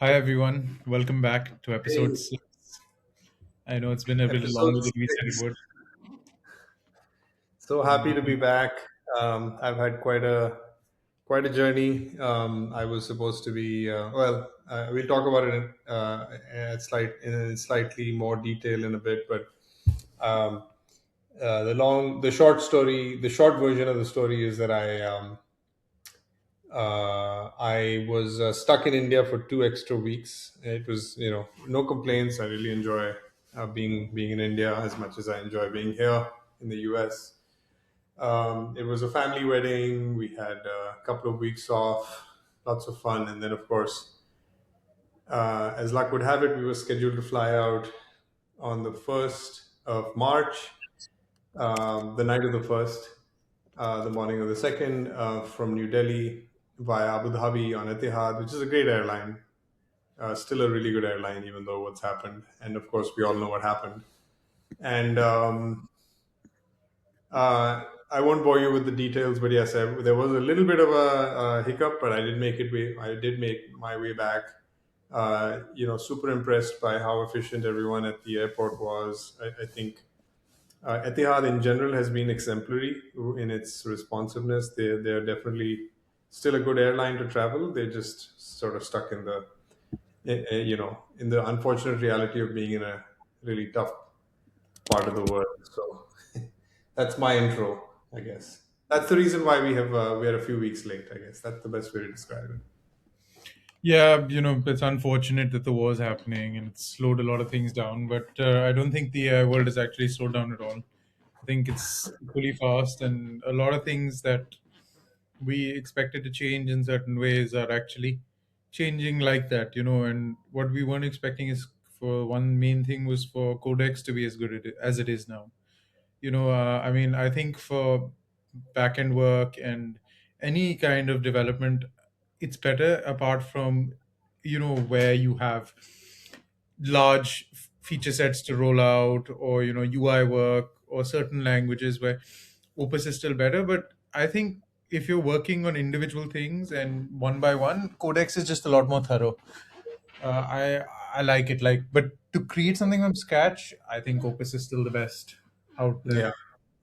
Hi everyone, welcome back to episode Hey, 6. I know it's been a little episode longer than we said it 6. would. So happy to be Um, back. I've had quite a journey. I was supposed to be we'll talk about it in slightly more detail in a bit. But um, the short version of the story is that I was stuck in India for 2 extra weeks. It was, no complaints. I really enjoy being in India as much as I enjoy being here in the US. It was a family wedding. We had a couple of weeks off, lots of fun, and then of course, as luck would have it, we were scheduled to fly out on the 1st of March, the night of the first, the morning of the second, from New Delhi via Abu Dhabi on Etihad, which is a great airline, still a really good airline, even though what's happened, and of course, we all know what happened. And I won't bore you with the details, but yes, there was a little bit of a hiccup, but I did make it. I did make my way back. Super impressed by how efficient everyone at the airport was. I think Etihad in general has been exemplary in its responsiveness. They're definitely still a good airline to travel. They're just sort of stuck in in the unfortunate reality of being in a really tough part of the world. So that's my intro, I guess. That's the reason why we are a few weeks late. I guess that's the best way to describe it. yeah, it's unfortunate that the war is happening and it's slowed a lot of things down, but I don't think the world has actually slowed down at all. I think it's equally fast, and a lot of things that we expected to change in certain ways are actually changing like that. And what we weren't expecting is for one main thing was for Codex to be as good as it is now. I mean, I think for back end work and any kind of development, it's better apart from where you have large feature sets to roll out, or UI work or certain languages where Opus is still better. But I think if you're working on individual things and one by one, Codex is just a lot more thorough. I like it. But to create something from scratch, I think Opus is still the best out there. Yeah,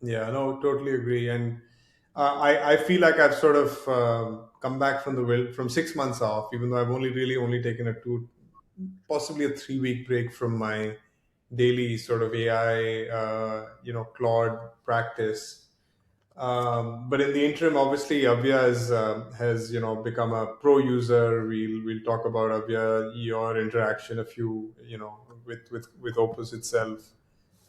yeah, no, totally agree. And I feel like I've sort of come back from the will from 6 months off, even though I've only taken a possibly a 3 week break from my daily sort of AI, Claude practice. But in the interim, obviously, Avyay has become a pro user. We'll talk about Avyay, your interaction, a few with Opus itself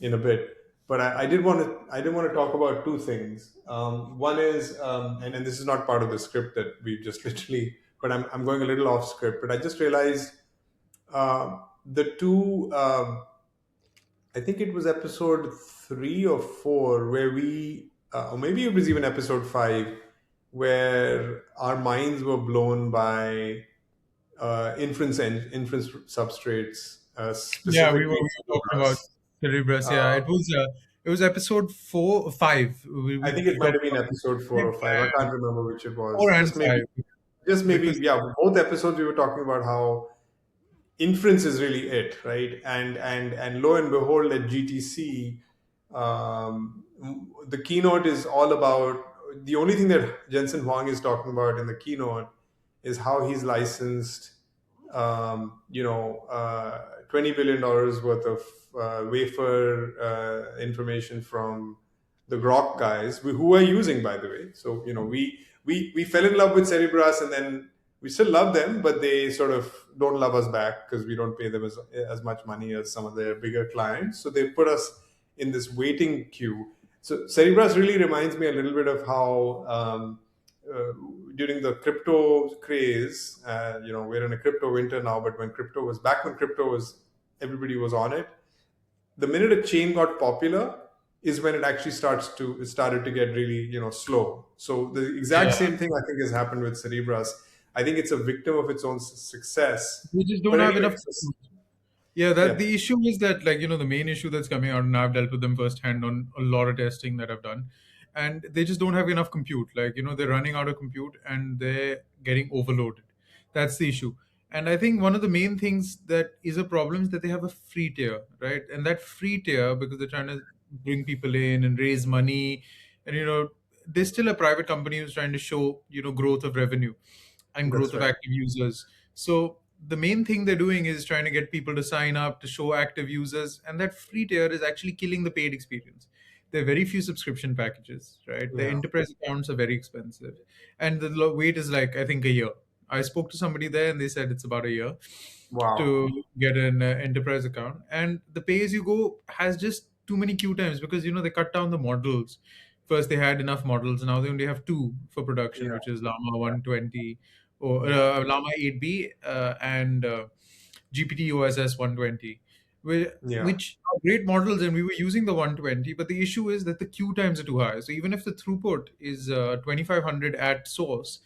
in a bit. But I did want to talk about two things. One is, and this is not part of the script that we've just literally, but I'm going a little off script. But I just realized the two. I think it was episode 3 or 4 where or maybe it was even episode 5, where our minds were blown by inference substrates, Yeah, we specifically were talking about Cerebras. Cerebrus. Yeah, Uh, it was episode 4 or 5. I think We it might talked have been about episode 4 or 5. I it, can't remember which it four was. and five Just maybe, because yeah. Both episodes we were talking about how inference is really it, right? And lo and behold, at GTC, the keynote is all about the only thing that Jensen Huang is talking about in the keynote is how he's licensed, $20 billion worth of wafer information from the Grok guys, who are using, by the way. So we fell in love with Cerebras, and then we still love them, but they sort of don't love us back because we don't pay them as much money as some of their bigger clients. So they put us in this waiting queue. So Cerebras really reminds me a little bit of how uh, during the crypto craze, we're in a crypto winter now, but when crypto was everybody was on it. The minute a chain got popular is when it started to get really slow. So the exact yeah, same thing I think has happened with Cerebras. I think it's a victim of its own success. we just don't But have anyway, enough. Yeah, that yeah, the issue is that, the main issue that's coming out, and I've dealt with them firsthand on a lot of testing that I've done, and they just don't have enough compute. They're running out of compute and they're getting overloaded. That's the issue. And I think one of the main things that is a problem is that they have a free tier, right? And that free tier, because they're trying to bring people in and raise money, and there's still a private company who's trying to show growth of revenue and growth That's of right. active users. So the main thing they're doing is trying to get people to sign up to show active users, and that free tier is actually killing the paid experience. There are very few subscription packages, right? The Yeah. enterprise accounts are very expensive, and the wait is like I think a year. I spoke to somebody there, and they said it's about a year Wow. to get an enterprise account, and the pay as you go has just too many queue times because they cut down the models. First they had enough models, now they only have two for production, Yeah. which is Llama 120 or Llama 8B and GPT OSS 120, Yeah. which are great models, and we were using the 120. But the issue is that the queue times are too high. So even if the throughput is 2500 at source,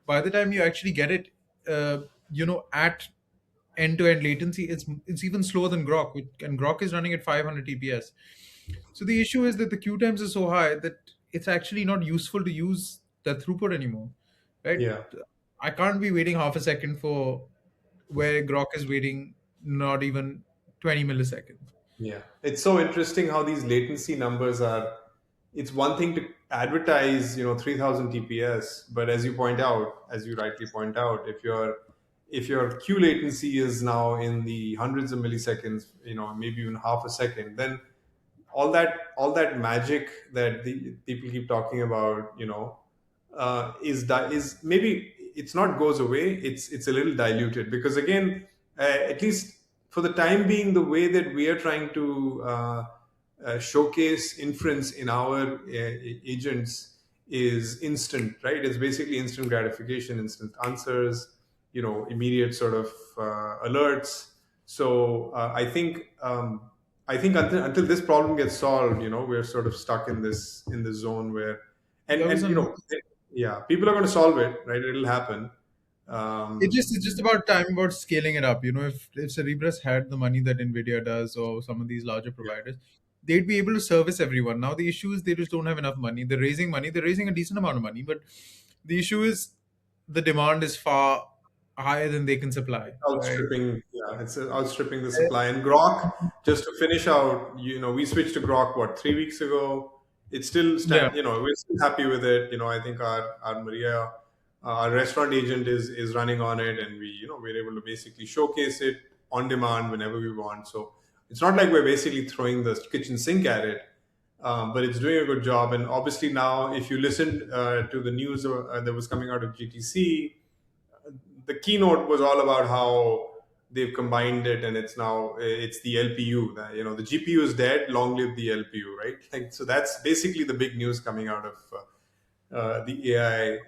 by the time you actually get it, at end-to-end latency, it's even slower than Grok, and Grok is running at 500 TPS. So the issue is that the queue times are so high that it's actually not useful to use that throughput anymore, right? Yeah. I can't be waiting half a second for where Grok is waiting not even 20 milliseconds. Yeah, it's so interesting how these latency numbers are. It's one thing to advertise, 3000 TPS, but as you point out, as you rightly point out, if your queue latency is now in the hundreds of milliseconds, maybe even half a second, then all that magic that the people keep talking about, is maybe it's not goes away. It's a little diluted because again, at least for the time being, the way that we are trying to showcase inference in our agents is instant, right? It's basically instant gratification, instant answers, immediate sort of alerts. So I think until this problem gets solved, we're sort of stuck in this zone where, and There was and a yeah, people are going to solve it, right? It'll happen. It's just about time about scaling it up. If Cerebras had the money that Nvidia does or some of these larger Yeah, providers, they'd be able to service everyone. Now the issue is they just don't have enough money. They're raising money. They're raising a decent amount of money, but the issue is the demand is far higher than they can supply. Right? outstripping, yeah, it's outstripping the supply. And Grok, just to finish out, we switched to Grok what 3 weeks ago. It's still Yeah. we're still happy with it. I think our Maria, our restaurant agent is running on it, and we're able to basically showcase it on demand whenever we want. So it's not like we're basically throwing the kitchen sink at it. But it's doing a good job, and obviously now, if you listen to the news that was coming out of GTC, the keynote was all about how they've combined it, and it's the LPU. The GPU is dead. Long live the LPU, right? Like, so that's basically the big news coming out of the AI.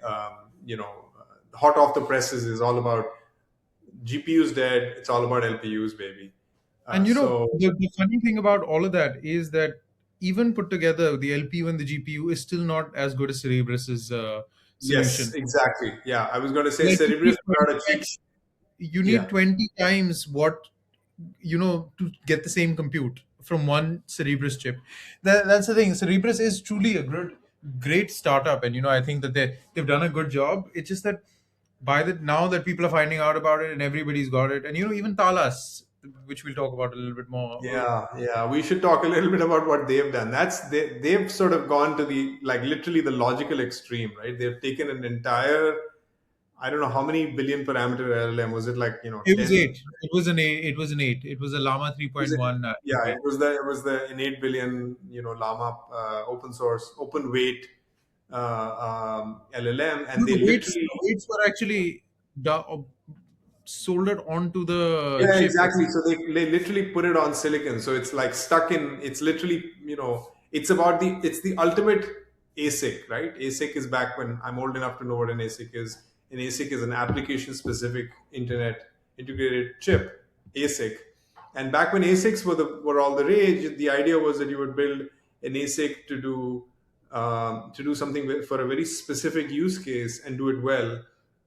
Hot off the presses is all about GPUs dead. It's all about LPUs, baby. And So the funny thing about all of that is that even put together, the LPU and the GPU is still not as good as Cerebrus's yes, solution. exactly. Yeah, I was going to say Like Cerebrus put out a cheat. you need Yeah. 20 times what to get the same compute from one Cerebrus chip. That's the thing. Cerebrus is truly a great startup, and I think that they've done a good job. It's just that by the now that people are finding out about it and everybody's got it, and even Talas, which we'll talk about a little bit more. Yeah, yeah. We should talk a little bit about what they've done. They've sort of gone to the like literally the logical extreme, right? They've taken an entire, I don't know how many billion parameter LLM was it, like It was 10. eight. It was an eight. It was an eight. It was a Llama Was it? 3.1 Yeah, eight. it was the in 8 billion Llama open source open weight LLM, and No, they the literally. weights were actually soldered onto the Yeah, chip. exactly. So they literally put it on silicon. So it's like stuck in, it's literally, it's the ultimate ASIC, right? ASIC is back when I'm old enough to know what an ASIC is. An ASIC is an application specific internet integrated chip, ASIC. And back when ASICs were all the rage, the idea was that you would build an ASIC to do something for a very specific use case and do it well.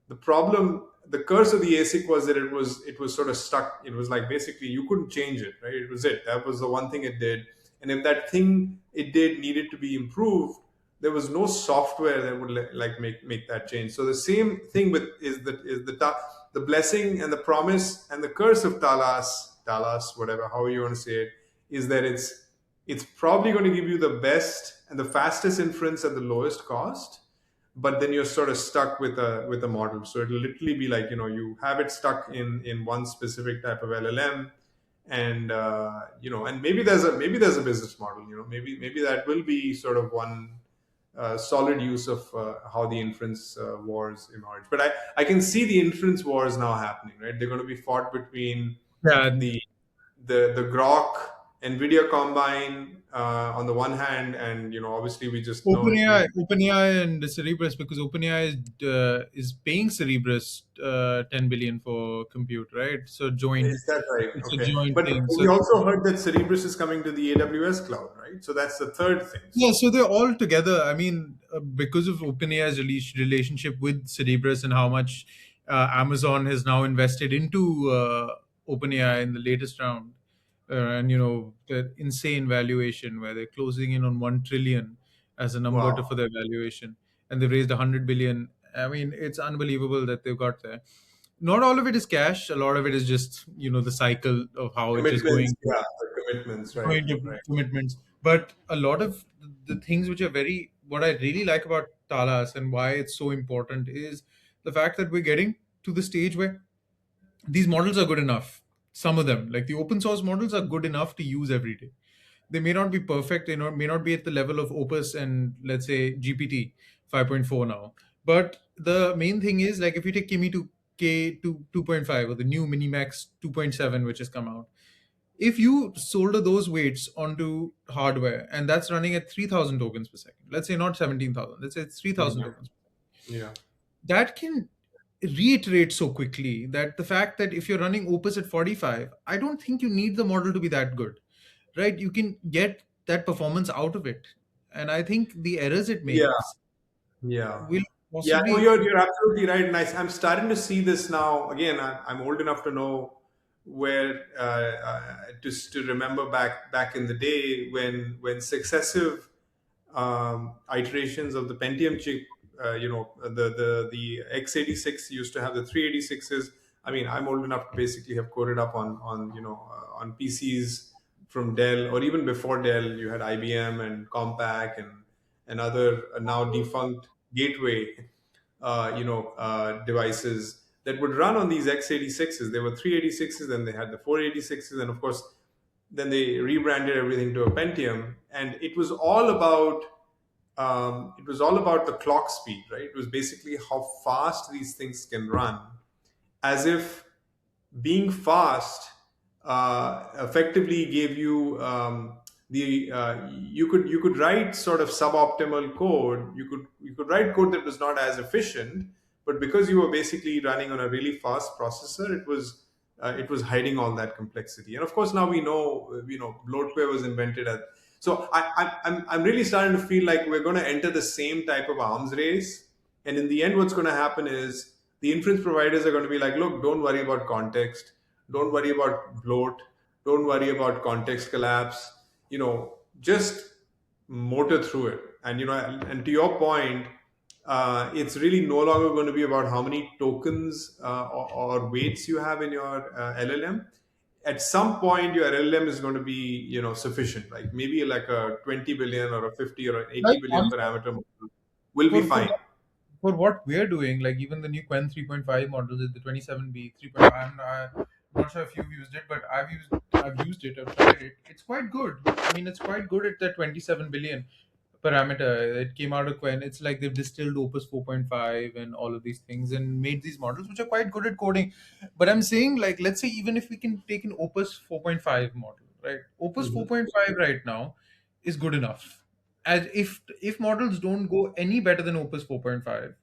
The curse of the ASIC was that it was sort of stuck. It was like basically you couldn't change it, right? It was it. That was the one thing it did. And if that thing it did needed to be improved, there was no software that would like make that change. So the same thing with is the the blessing and the promise and the curse of Talas, whatever, however you want to say it, is that it's probably going to give you the best and the fastest inference at the lowest cost, but then you're sort of stuck with a model. So it'll literally be like, you have it stuck in one specific type of LLM, and and maybe there's a business model. Maybe that will be sort of one solid use of how the inference wars emerge. But I can see the inference wars now happening, right? They're going to be fought between Yeah, the the Grok Nvidia combine on the one hand, and obviously we just know OpenAI and Cerebrus, because OpenAI is paying Cerebrus 10 billion for compute, right? So joint, is that right? it's a Okay, joint but thing. So we also heard that Cerebrus is coming to the AWS cloud, right? So that's the third thing. yeah, so they're all together. I mean, because of OpenAI's relationship with Cerebrus and how much Amazon has now invested into OpenAI in the latest round, and the insane valuation where they're closing in on 1 trillion as a number Wow. for their valuation, and they've raised 100 billion. I mean, it's unbelievable that they've got there. Not all of it is cash. A lot of it is just the cycle of how it's just Commitments, going yeah, the commitments, right, going to right. commitments. But a lot of the things which are what I really like about Talas and why it's so important is the fact that we're getting to the stage where these models are good enough. Some of them, like the open source models, are good enough to use every day. They may not be perfect, may not be at the level of Opus and let's say GPT 5.4 now. But the main thing is, like, if you take Kimi to K 2.5 or the new Minimax 2.7, which has come out, if you solder those weights onto hardware and that's running at 3000 tokens per second, let's say not 17,000, let's say it's 3000 Yeah, tokens, yeah, that can reiterate so quickly that the fact that if you're running Opus at 45, I don't think you need the model to be that good, right? You can get that performance out of it. And I think the errors it yeah, makes yeah. will Yeah, no, possibly. you're absolutely right. And I'm starting to see this now. Again, I'm old enough to know where to remember back in the day when successive iterations of the Pentium chip, the x86 used to have the 386s. I mean, I'm old enough to basically have coded up on PCs from Dell, or even before Dell, you had IBM and Compaq and other now defunct gateway devices that would run on these x86s. There were 386s, then they had the 486s, and of course then they rebranded everything to a Pentium, and it was all about the clock speed, right? It was basically how fast these things can run, as if being fast effectively gave you the you could write sort of suboptimal code. You could write code that was not as efficient, but because you were basically running on a really fast processor, it was hiding all that complexity. And of course, now we know bloatware was invented at. So I'm really starting to feel like we're going to enter the same type of arms race, and in the end, what's going to happen is the inference providers are going to be like, look, don't worry about context, don't worry about bloat, don't worry about context collapse, just motor through it. And and to your point, it's really no longer going to be about how many tokens or weights you have in your LLM. At some point, your LLM is going to be sufficient, like maybe like a 20 billion or a 50 or an 80 Like billion parameter model will be for for fine. for what we're doing, like even the new Quen 3.5 models, the 27B 3.5. I'm not sure if you've used it, but I've used it. I've tried it. It's quite good. I mean, it's quite good at that 27 billion parameter. It came out of Quen. It's like they've distilled Opus 4.5 and all of these things and made these models which are quite good at coding. But I'm saying, like, let's say even if we can take an Opus 4.5 model, right? Opus Mhm. 4.5 right now is good enough. As if models don't go any better than Opus 4.5,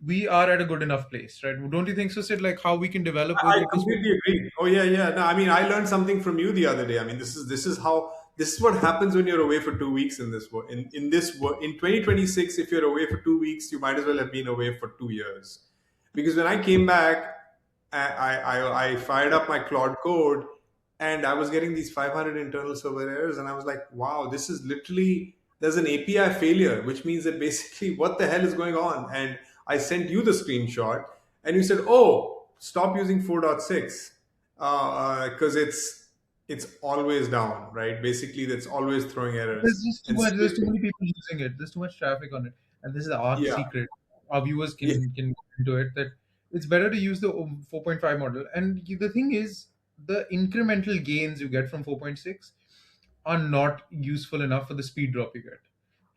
we are at a good enough place, right? Don't you think so, Sid? Like how we can develop with I Opus 4. completely agree. Oh yeah, yeah. No, I mean, I learned something from you the other day. I mean, this is what happens when you're away for 2 weeks in this world. In 2026, if you're away for 2 weeks, you might as well have been away for 2 years. Because when I came back, I fired up my Claude code, and I was getting these 500 internal server errors, and I was like, wow, this is literally there's an API failure, which means that basically what the hell is going on? And I sent you the screenshot, and you said, oh. stop using 4.6 because it's always down, right? Basically, that's always throwing There's errors. just too And much. still, There's too many people using it. There's too much traffic on it, and this is our yeah, secret. Our viewers yeah, can go into it that it's better to use the 4.5 model. And the thing is, the incremental gains you get from 4.6 are not useful enough for the speed drop you get.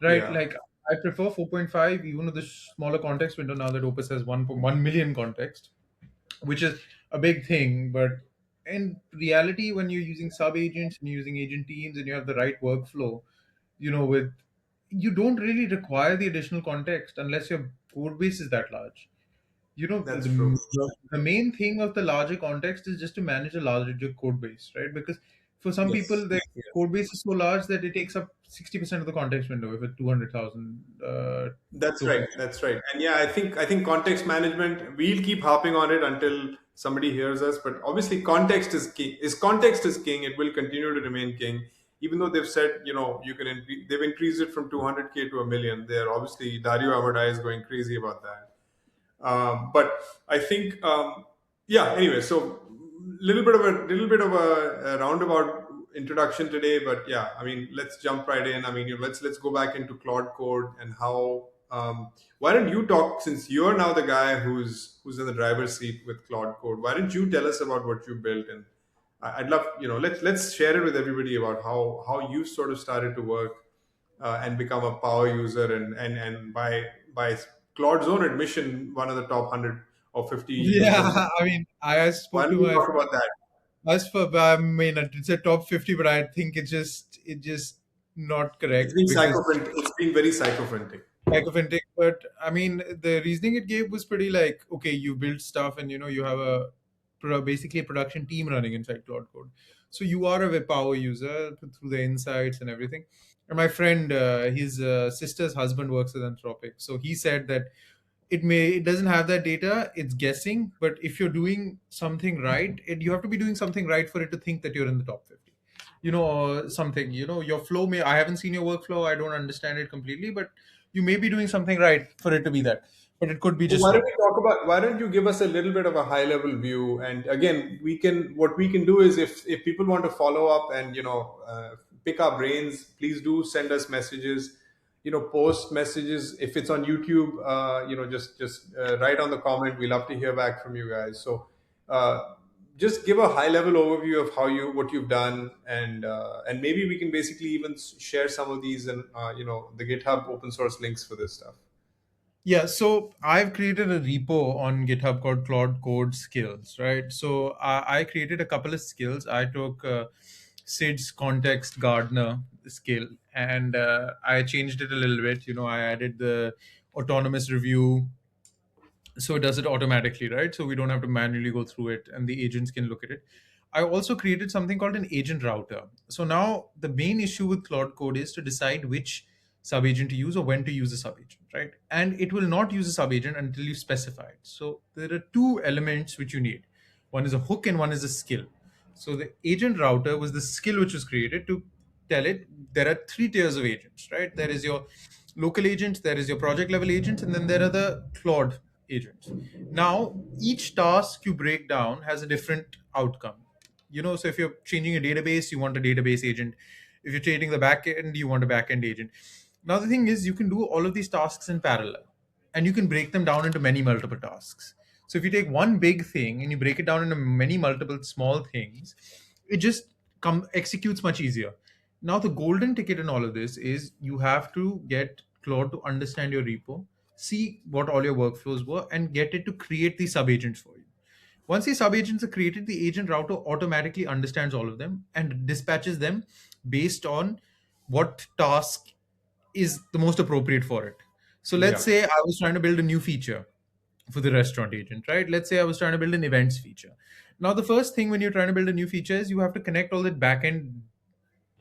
Right? yeah. Like I prefer 4.5, even with the smaller context window. Now that Opus has 1.1 million context, which is a big thing. But in reality, when you're using sub agents and you're using agent teams and you have the right workflow, with you don't really require the additional context unless your code base is that large. That's true. The main thing of the larger context is just to manage a larger code base, right? Because for some people, Yes, the yes. code base is so large that it takes up 60% of the context window if it's 200,000 That's right. tokens. That's right. And yeah, I think context management. We'll keep harping on it until somebody hears us. But obviously, context is king. Is context is king. It will continue to remain king, even though they've said you can increase. They've increased it from 200K to a million. They're obviously Dario Avyay is going crazy about that. But I think, yeah. Anyway, so little bit of a roundabout introduction today, but yeah, I mean, let's jump right in. I mean, let's go back into Claude Code and how. Why don't you talk, since you're now the guy who's in the driver's seat with Claude Code? Why don't you tell us about what you built? And I'd love, let's share it with everybody about how you sort of started to work and become a power user, and by Claude's own admission, one of the top 100 or 50 users. Yeah, I mean, I Why spoke don't to you my talk about that? as for I mean, it's a top 50, but I think it just not It's correct been because sycophantic. It's been very sycophantic. sycophantic. But I mean, the reasoning it gave was pretty like, okay, you build stuff and you have a basically a production team running inside Cloud Code. So you are a web power user through the insights and everything. And my friend, his sister's husband works at Anthropic, so he said that it doesn't have that data, it's guessing. But if you're doing something right, you have to be doing something right for it to think that you're in the top 50, or something. Your flow may I haven't seen your workflow, I don't understand it completely, but you may be doing something right for it to be that, but it could be So just why don't wrong. we talk about? Why don't you give us a little bit of a high level view? And again, what we can do is, if people want to follow up and pick our brains, please do send us messages. Post messages if it's on YouTube. Just write on the comment. We love to hear back from you guys. So just give a high level overview of what you've done, and maybe we can basically even share some of these and the GitHub open source links for this stuff. Yeah, so I've created a repo on GitHub called Claude Code Skills, right? So I created a couple of skills. I took Sid's Context Gardener skill and I changed it a little bit. I added the autonomous review, so it does it automatically, right? So we don't have to manually go through it and the agents can look at it. I also created something called an agent router. So now the main issue with Claude Code is to decide which subagent to use or when to use a subagent, right? And it will not use a subagent until you specify it. So there are two elements which you need. One is a hook and one is a skill. So the agent router was the skill which was created to tell it there are three tiers of agents, right? There is your local agent, there is your project level agent, and then there are the Claude agents. Now, each task you break down has a different outcome. So if you're changing a database, you want a database agent. If you're changing the backend, you want a backend agent. Now, the thing is, you can do all of these tasks in parallel and you can break them down into many multiple tasks. So if you take one big thing and you break it down into many multiple small things, it just executes much easier. Now the golden ticket in all of this is you have to get Claude to understand your repo, see what all your workflows were, and get it to create these subagents for you. Once these subagents are created, the agent router automatically understands all of them and dispatches them based on what task is the most appropriate for it. So let's Yeah. say I was trying to build a new feature for the restaurant agent, right? Let's say I was trying to build an events feature. Now, the first thing when you're trying to build a new feature is you have to connect all that backend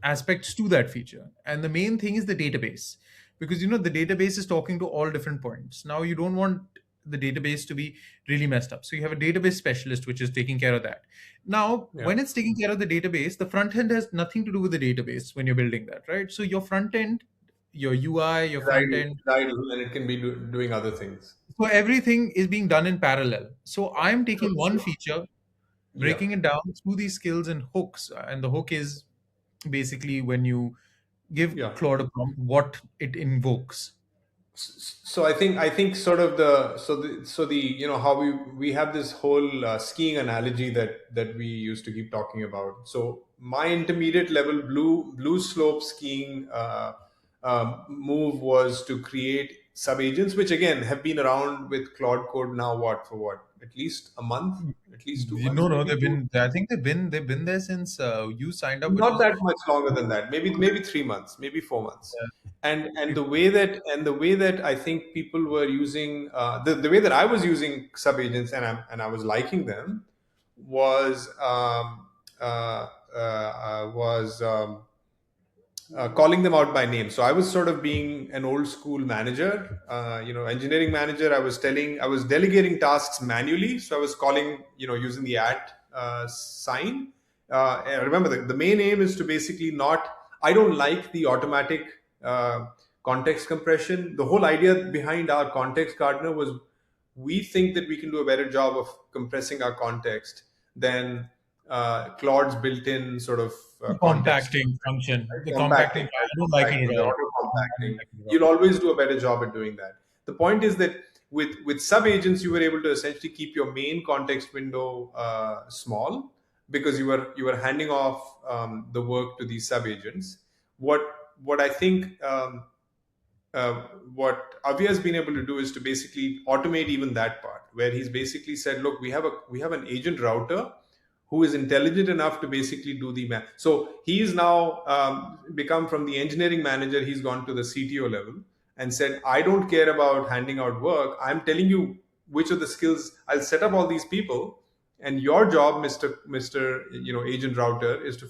aspects to that feature. And the main thing is the database, because the database is talking to all different points. Now, you don't want the database to be really messed up. So you have a database specialist which is taking care of that. Now, Yeah. when it's taking care of the database, the front end has nothing to do with the database when you're building that, right? So your front end your UI, your It's front idle, end. it's idle, and it can be doing other things. So everything is being done in parallel. So I'm Sure, taking one sure. feature, Yeah. breaking it down through these skills and hooks. And the hook is basically when you give Yeah. Claude a prompt, what it invokes. So I think sort of the how we have this whole skiing analogy that we used to keep talking about. So my intermediate level blue slope skiing move was to create sub agents, which again have been around with Claude Code now, what for what, at least a month, at least two You months, know, no, maybe they've two. been. I think they've been there since you signed up, which Not was that much longer than that, maybe 3 months, maybe 4 months. And it, the way that I think people were using the way that I was using sub agents, and I was liking them, was calling them out by name. So I was sort of being an old school manager, engineering manager. I was delegating tasks manually. So I was calling, using the at sign. And remember, the main aim is to basically not, I don't like the automatic context compression. The whole idea behind our context gardener was we think that we can do a better job of compressing our context than Claude's built-in sort of context, compacting function. right? The compacting, Compacting, I right? don't like it at Compacting, the all. auto I don't compacting. like it at all. You'll always do a better job at doing that. The point is that with sub agents, you were able to essentially keep your main context window small because you were handing off the work to these sub agents. What what I think what Avyay has been able to do is to basically automate even that part, where he's basically said, "Look, we have an agent router who is intelligent enough to basically do the math." So he's now become from the engineering manager, he's gone to the CTO level and said, "I don't care about handing out work. I'm telling you which of the skills I'll set up all these people, and your job, Mister, agent router, is to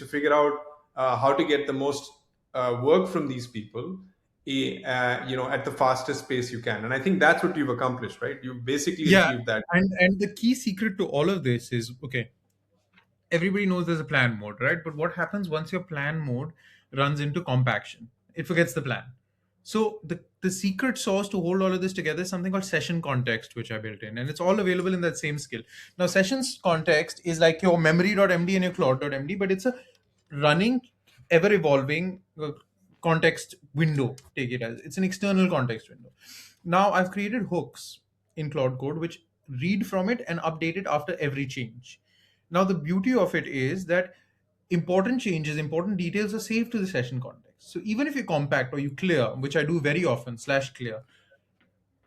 figure out how to get the most work from these people." At the fastest pace you can, and I think that's what you've accomplished, right? You've basically Yeah, achieved that. and the key secret to all of this is okay. Everybody knows there's a plan mode, right? But what happens once your plan mode runs into compaction? It forgets the plan. So the secret sauce to hold all of this together is something called session context, which I built in, and it's all available in that same skill. Now, sessions context is like your memory.md and your cloud.md, but it's a running, ever evolving context window. Take it as it's an external context window. Now, I've created hooks in Cloud Code which read from it and update it after every change. Now, the beauty of it is that important changes, important details are saved to the session context. So even if you compact or you clear, which I do very often, slash clear,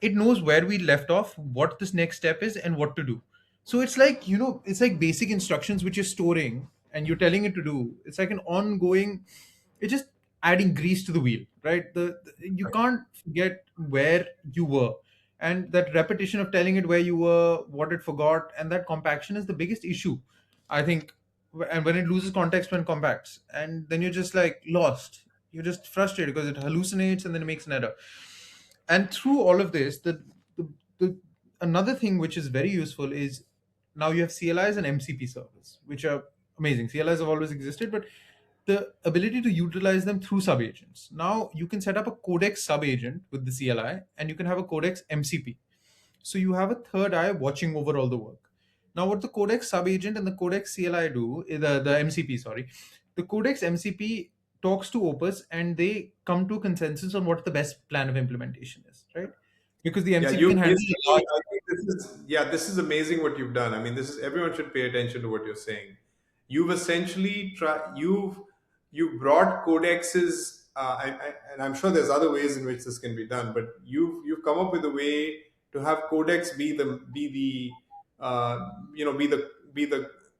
it knows where we left off, what this next step is, and what to do. So it's like, it's like basic instructions which you're storing and you're telling it to do. It's like an ongoing, it's just adding grease to the wheel, right? You can't forget where you were. And that repetition of telling it where you were, what it forgot, and that compaction is the biggest issue, I think. And when it loses context when compacts, and then you're just like lost. You're just frustrated because it hallucinates and then it makes an error. And through all of this, the another thing which is very useful is now you have CLIs and MCP servers, which are amazing. CLIs have always existed, but the ability to utilize them through subagents. Now you can set up a codex subagent with the CLI, and you can have a codex MCP. So you have a third eye watching over all the work. Now, what the codex subagent and the codex CLI do, the MCP, sorry, the codex MCP talks to Opus and they come to a consensus on what the best plan of implementation is, right? Because the Yeah, MCP you can handle a basically, large. I think this is amazing what you've done. I mean, this is, everyone should pay attention to what you're saying. You've essentially you've brought codexes, and I'm sure there's other ways in which this can be done, but you've come up with a way to have codex be the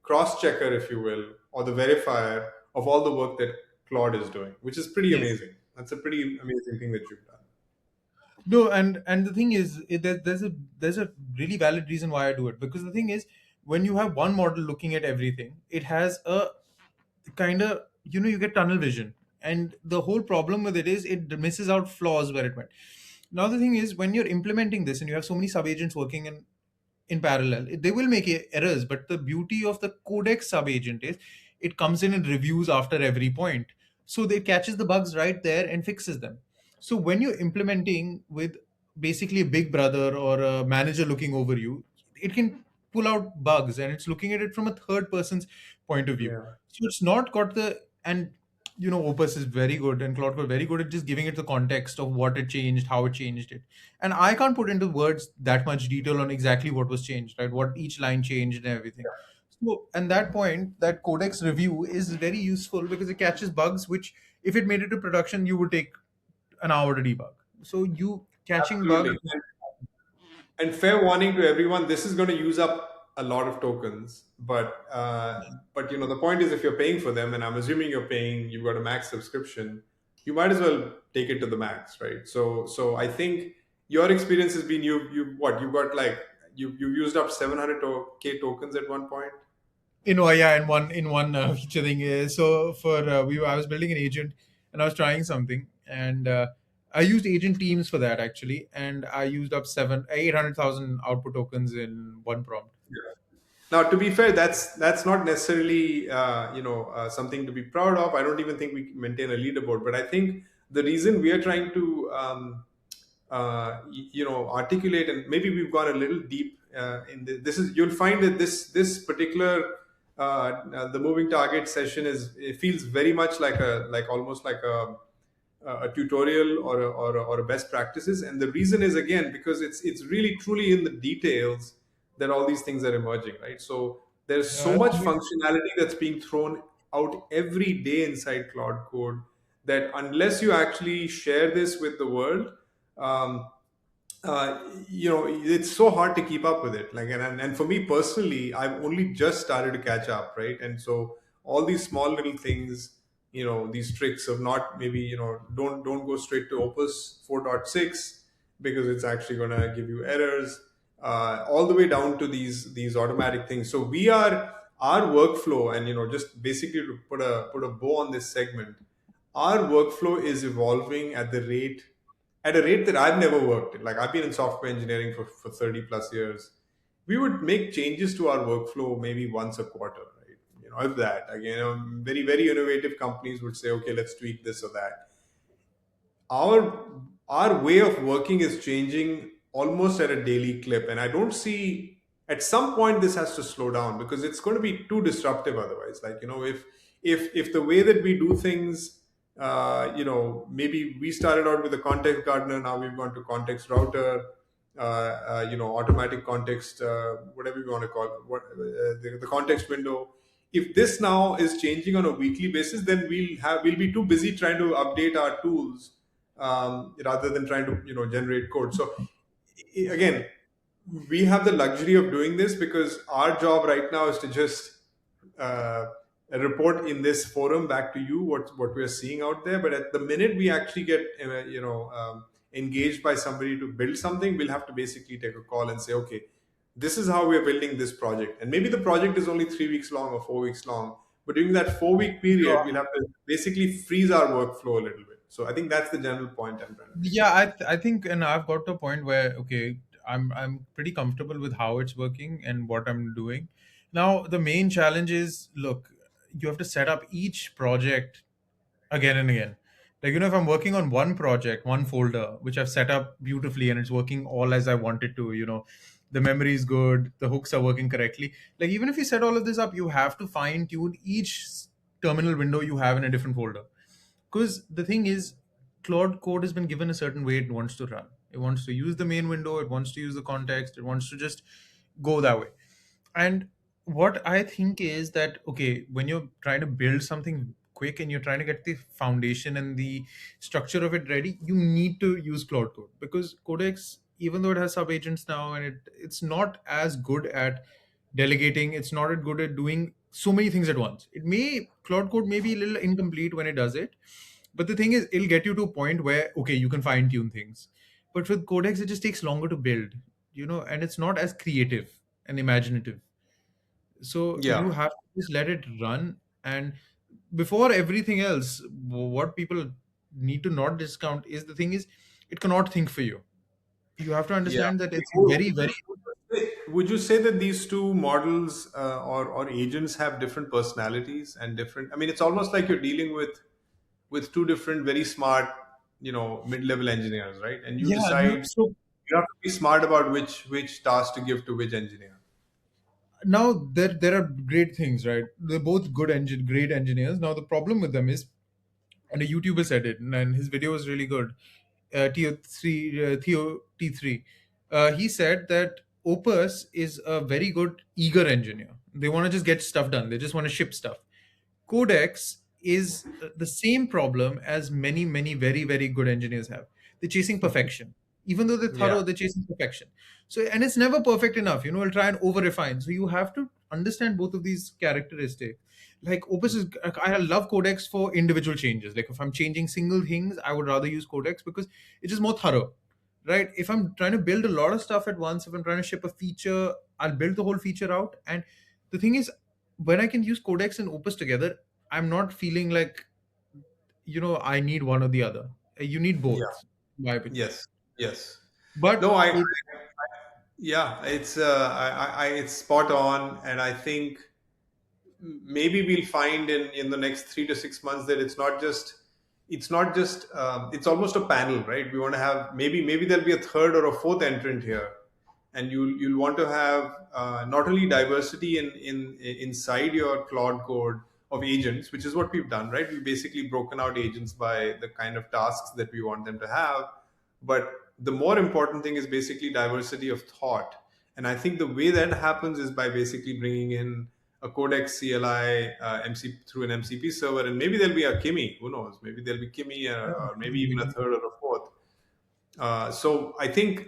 cross checker, if you will, or the verifier of all the work that Claude is doing, which is pretty Yes. amazing. That's a pretty amazing thing that you've done. No, and the thing is, there's a really valid reason why I do it, because the thing is, when you have one model looking at everything, it has a kind of, you get tunnel vision, and the whole problem with it is it misses out flaws where it went. Now the thing is, when you're implementing this and you have so many subagents working in parallel, they will make errors, but the beauty of the codex subagent is it comes in and reviews after every point. So it catches the bugs right there and fixes them. So when you're implementing with basically a big brother or a manager looking over you, it can pull out bugs, and it's looking at it from a third person's point of view. Yeah. So it's not got the, and Opus is very good and Claude Code very good at just giving it the context of what it changed, how it changed it. And I can't put into words that much detail on exactly what was changed, right? What each line changed and everything. So, and that point, that codex review is very useful because it catches bugs which, if it made it to production, you would take an hour to debug. So, you catching bugs. Absolutely. And fair warning to everyone, this is going to use up a lot of tokens. But the point is, if you're paying for them, and I'm assuming you're paying, you've got a max subscription, you might as well take it to the max, right? So I think your experience has been you've got like you used up 700k tokens at one point. Yeah, in one feature thing. So for I was building an agent, and I was trying something, and I used agent teams for that actually, and I used up 800,000 output tokens in one prompt. Now, to be fair, that's not necessarily something to be proud of. I don't even think we maintain a leaderboard, but I think the reason we are trying to articulate, and maybe we've gone a little deep this is, you'll find that this particular the moving target session it feels very much like almost like a tutorial or a best practices. And the reason is, again, because it's really truly in the details that all these things are emerging, right? So there's so Yeah, much functionality that's being thrown out every day inside Cloud Code that unless you actually share this with the world, um, it's so hard to keep up with it. Like, and for me personally, I've only just started to catch up, right? And so all these small little things, these tricks of not maybe, don't go straight to Opus 4.6 because it's actually going to give you errors, all the way down to these automatic things. So we are our workflow, and just basically to put a bow on this segment, our workflow is evolving at a rate that I've never worked in. Like, I've been in software engineering for 30 plus years. We would make changes to our workflow maybe once a quarter, right? If that, again, very, very innovative companies would say, okay, let's tweak this or that. Our way of working is changing almost at a daily clip, and I don't see, at some point this has to slow down because it's going to be too disruptive otherwise. Like, if the way that we do things, maybe we started out with a context gardener, now we've gone to context router, automatic context, whatever you want to call it, the context window. If this now is changing on a weekly basis, then we'll be too busy trying to update our tools, rather than trying to generate code. So again, we have the luxury of doing this because our job right now is to just uh, report in this forum back to you what we are seeing out there. But at the minute we actually get engaged by somebody to build something, we'll have to basically take a call and say, okay, this is how we're building this project, and maybe the project is only 3 weeks long or 4 weeks long, but during that 4 week period we'll have to basically freeze our workflow a little bit. So I think that's the general point I'm trying to make. Yeah, I think, and I've got to a point where, okay, I'm pretty comfortable with how it's working and what I'm doing. Now the main challenge is, look, you have to set up each project again and again. Like, if I'm working on one project, one folder, which I've set up beautifully and it's working all as I want it to, the memory is good, the hooks are working correctly. Like, even if you set all of this up, you have to fine tune each terminal window you have in a different folder. Because the thing is, Claude Code has been given a certain way it wants to run. It wants to use the main window, it wants to use the context, it wants to just go that way. And what I think is that, okay, when you're trying to build something quick and you're trying to get the foundation and the structure of it ready, you need to use Claude Code, because Codex, even though it has sub agents now, and it's not as good at delegating, it's not as good at doing so many things at once. Claude Code may be a little incomplete when it does it, but the thing is, it'll get you to a point where, okay, you can fine tune things. But with Codex, it just takes longer to build, and it's not as creative and imaginative. So you Yeah. have to just let it run. And before everything else, what people need to not discount is, the thing is, it cannot think for you. You have to Yeah. understand that it's Would very, very. would you say that these two models, or agents have different personalities and different? I mean, it's almost like you're dealing with with two different very smart, mid-level engineers, right? And you Yeah, decide, so you have to be smart about which task to give to which engineer. now there are great things, right? They're both great engineers. Now the problem with them is, and a YouTuber said it, and his video was really good. Theo T3. He said that Opus is a very good eager engineer. They want to just get stuff done. They just want to ship stuff. Codex is the same problem as many, many very, very good engineers have. They're chasing perfection. Even though they're Yeah, thorough, they're chasing perfection. So, and it's never perfect enough. We'll try and over refine. So, you have to understand both of these characteristics. Like Opus is, I love Codex for individual changes. Like if I'm changing single things, I would rather use Codex because it's just more thorough, right? If I'm trying to build a lot of stuff at once, if I'm trying to ship a feature, I'll build the whole feature out. And the thing is, when I can use Codex and Opus together, I'm not feeling like, I need one or the other. You need yeah, both, in my opinion. yes, yes. No, But it, yeah, it's spot on, and I think maybe we'll find in the next 3 to 6 months that it's almost a panel, right? We want to have, maybe there'll be a third or a fourth entrant here, and you'll want to have not only diversity in inside your Claude code of agents, which is what we've done, right? We've basically broken out agents by the kind of tasks that we want them to have, but the more important thing is basically diversity of thought. And I think the way that happens is by basically bringing in a Codex CLI through an MCP server, and maybe there'll be a Kimi. Who knows? Maybe there'll be Kimi, or maybe even a third or a fourth. So I think,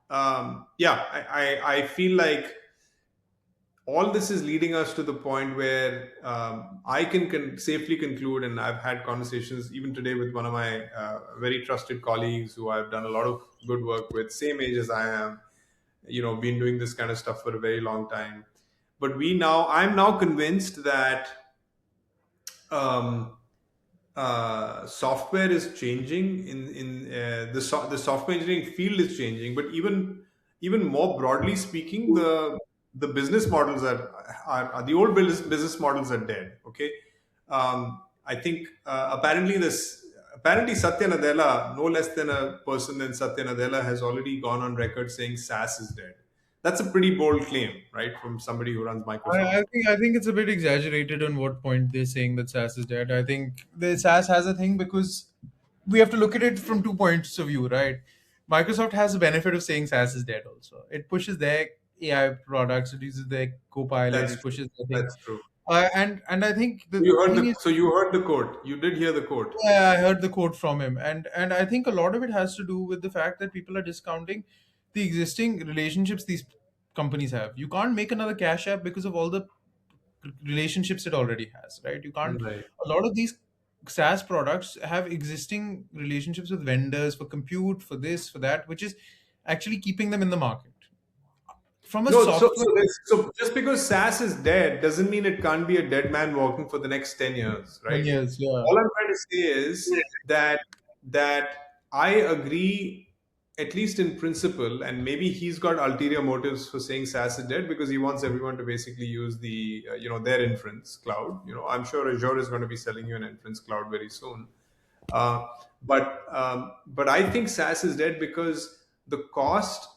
yeah, I feel like all this is leading us to the point where I can safely conclude, and I've had conversations even today with one of my very trusted colleagues who I've done a lot of good work with, same age as I am, been doing this kind of stuff for a very long time. But I'm now convinced that um, software is changing the software engineering field is changing, but even more broadly speaking, the business models are the old business models are dead. Okay. I think apparently Satya Nadella, no less than a person than Satya Nadella, has already gone on record saying SaaS is dead. That's a pretty bold claim, right, from somebody who runs Microsoft. I think it's a bit exaggerated on what point they're saying that SaaS is dead. I think the SaaS has a thing because we have to look at it from 2 points of view, right? Microsoft has the benefit of saying SaaS is dead also. It pushes their AI products, it uses their Copilot, That's it true. pushes their thing. That's true. And I think the thing is, You heard the quote. You did hear the quote. yeah, I heard the quote from him, and I think a lot of it has to do with the fact that people are discounting the existing relationships these companies have. You can't make another cash app because of all the relationships it already has, right? You can't. Right. A lot of these SaaS products have existing relationships with vendors for compute, for this, for that, which is actually keeping them in the market. From a No, software, so just because SaaS is dead doesn't mean it can't be a dead man walking for the next 10 years, 10 right? years, yeah. All I'm trying to say is that I agree, at least in principle, and maybe he's got ulterior motives for saying SaaS is dead because he wants everyone to basically use their inference cloud. I'm sure Azure is going to be selling you an inference cloud very soon. Uh, but I think SaaS is dead because the cost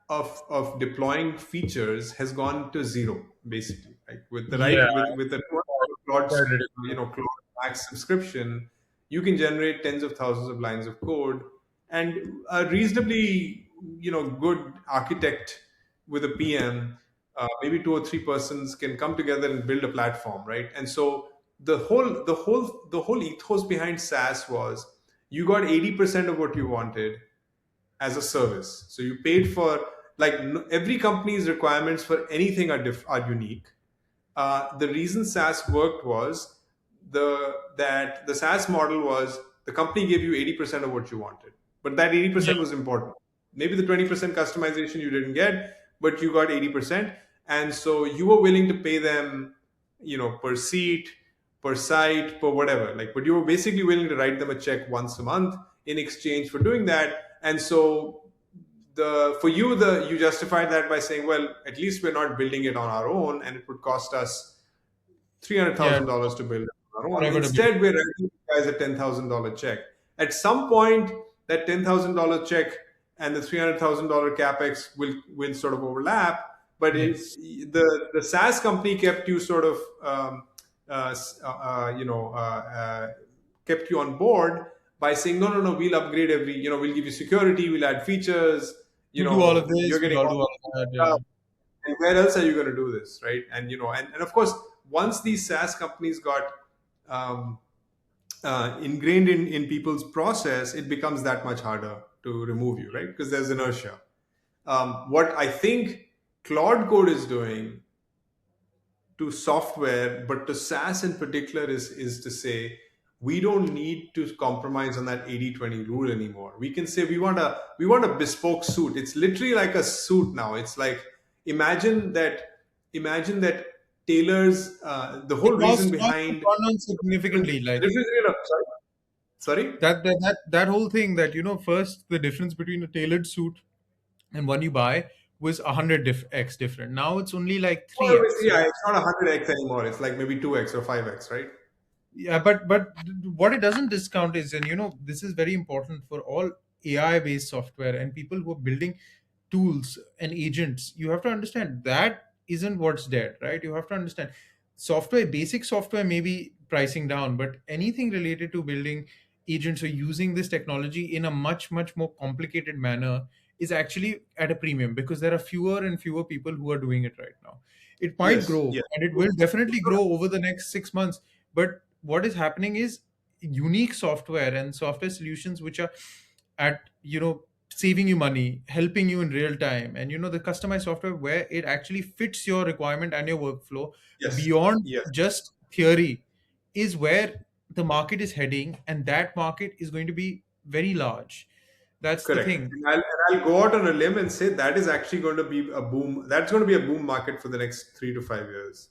of deploying features has gone to zero, basically. Like with the Yeah, right with the Claude, quite ridiculous. Claude Max subscription, you can generate tens of thousands of lines of code, and a reasonably good architect with a PM, maybe two or three persons can come together and build a platform, right? And so the whole ethos behind SaaS was you got 80% of what you wanted as a service. So you paid for, like, every company's requirements for anything are unique. The reason SaaS worked was that the SaaS model was the company gave you 80% of what you wanted, but that Yeah, 80% was important. Maybe the 20% customization you didn't get, but you got 80%, and so you were willing to pay them, per seat, per site, per whatever. Like, but you were basically willing to write them a check once a month in exchange for doing that, and so you justified that by saying, well, at least we're not building it on our own, and it would cost us three hundred yeah. thousand dollars to build it. tomorrow. And Forever to build. instead, we're writing you guys a $10,000 check. At some point, that $10,000 check and the $300,000 capex will sort of overlap. But Yes. the SaaS company kept you sort of kept you on board by saying no, no, no, we'll upgrade every, we'll give you security, we'll add features, You do all of you're this, getting we'll all all do all of this that. Yeah. stuff, and where else are you going to do this, right? And and of course, once these SaaS companies got um, ingrained in people's process, it becomes that much harder to remove you, right? Because there's inertia. What I think Claude Code is doing to software, but to SaaS in particular, is to say we don't need to compromise on that 80-20 rule anymore. We can say we want a bespoke suit. It's literally like a suit now. It's like imagine that imagine that tailors the The whole reason cost has behind gone down significantly. Like sorry. Sorry? that whole thing that first the difference between a tailored suit and one you buy was 100x different. Now it's only like Well, 3x. yeah, it's not 100x anymore. It's like maybe 2x or 5x, right? Yeah, but what it doesn't discount is, and this is very important for all AI based software and people who are building tools and agents. You have to understand that isn't what's dead, right? You have to understand software, basic software may be pricing down, but anything related to building agents or using this technology in a much more complicated manner is actually at a premium because there are fewer and fewer people who are doing it right now. It might Yes, grow yes. and it will definitely grow over the next 6 months, but what is happening is unique software and software solutions which are at saving you money, helping you in real time, and the customized software where it actually fits your requirement and your workflow Yes, beyond yes. just theory is where the market is heading, and that market is going to be very large. That's the Correct. thing. And I'll go out on a limb and say that is actually going to be a boom. That's going to be a boom market for the next 3 to 5 years.